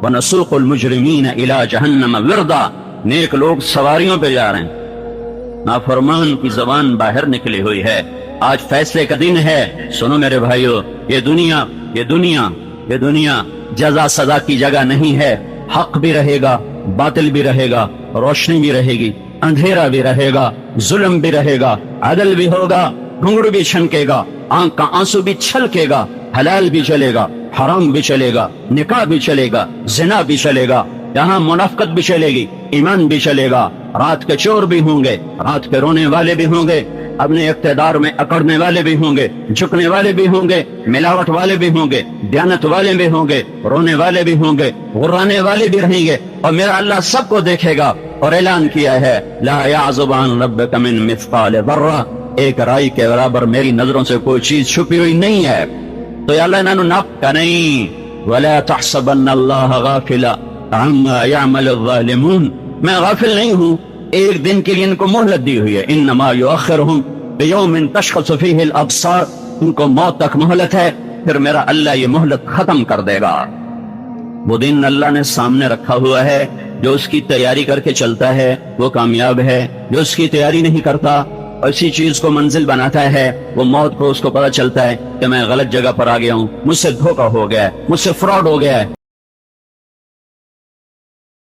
ونسوق المجرمین الی جہنم وردا، نیک لوگ سواریوں پہ جا رہے ہیں، نافرمان کی زبان باہر نکلی ہوئی ہے۔ آج فیصلے کا دن ہے، سنو میرے بھائیو، یہ دنیا جزا سزا کی جگہ نہیں ہے، حق بھی رہے گا، باطل بھی رہے گا، روشنی بھی رہے گی، اندھیرا بھی رہے گا، ظلم بھی رہے گا، عدل بھی ہوگا، گھنگڑ بھی چھنکے گا، آنکھ کا آنسو بھی چھلکے گا، حلال بھی چلے گا، حرام بھی چلے گا، نکاح بھی چلے گا، زنا بھی چلے گا، یہاں منافقت بھی چلے گی، ایمان بھی چلے گا، رات کے چور بھی ہوں گے، رات کے رونے والے بھی ہوں گے، اپنے اقتدار میں اکڑنے والے بھی ہوں گے، جھکنے والے بھی ہوں گے، ملاوٹ والے بھی ہوں گے، دیانت والے بھی ہوں گے، رونے والے بھی ہوں گے، غرانے والے بھی رہیں گے، اور میرا اللہ سب کو دیکھے گا۔ اور اعلان کیا ہے لا یعزب عن ربک من مثقال ذرہ، ایک رائی کے برابر میری نظروں سے کوئی چیز چھپی ہوئی نہیں ہے۔ تو یا اللہ انہوں ناپ کا نہیں، ولا تحسبن اللہ غافلا عما يعمل الظالمون، میں غافل نہیں ہوں، ایک دن کے لیے ان کو مہلت دی ہوئی ہے، انما یؤخرهم بیوم تشخص فیہ الابصار، ان کو موت تک مہلت ہے، پھر میرا اللہ یہ مہلت ختم کر دے گا۔ وہ دن اللہ نے سامنے رکھا ہوا ہے، جو اس کی تیاری کر کے چلتا ہے وہ کامیاب ہے، جو اس کی تیاری نہیں کرتا اسی چیز کو منزل بناتا ہے، وہ موت کو اس کو پتہ چلتا ہے کہ میں غلط جگہ پر آ گیا ہوں، مجھ سے دھوکہ ہو گیا ہے، مجھ سے فراڈ ہو گیا ہے،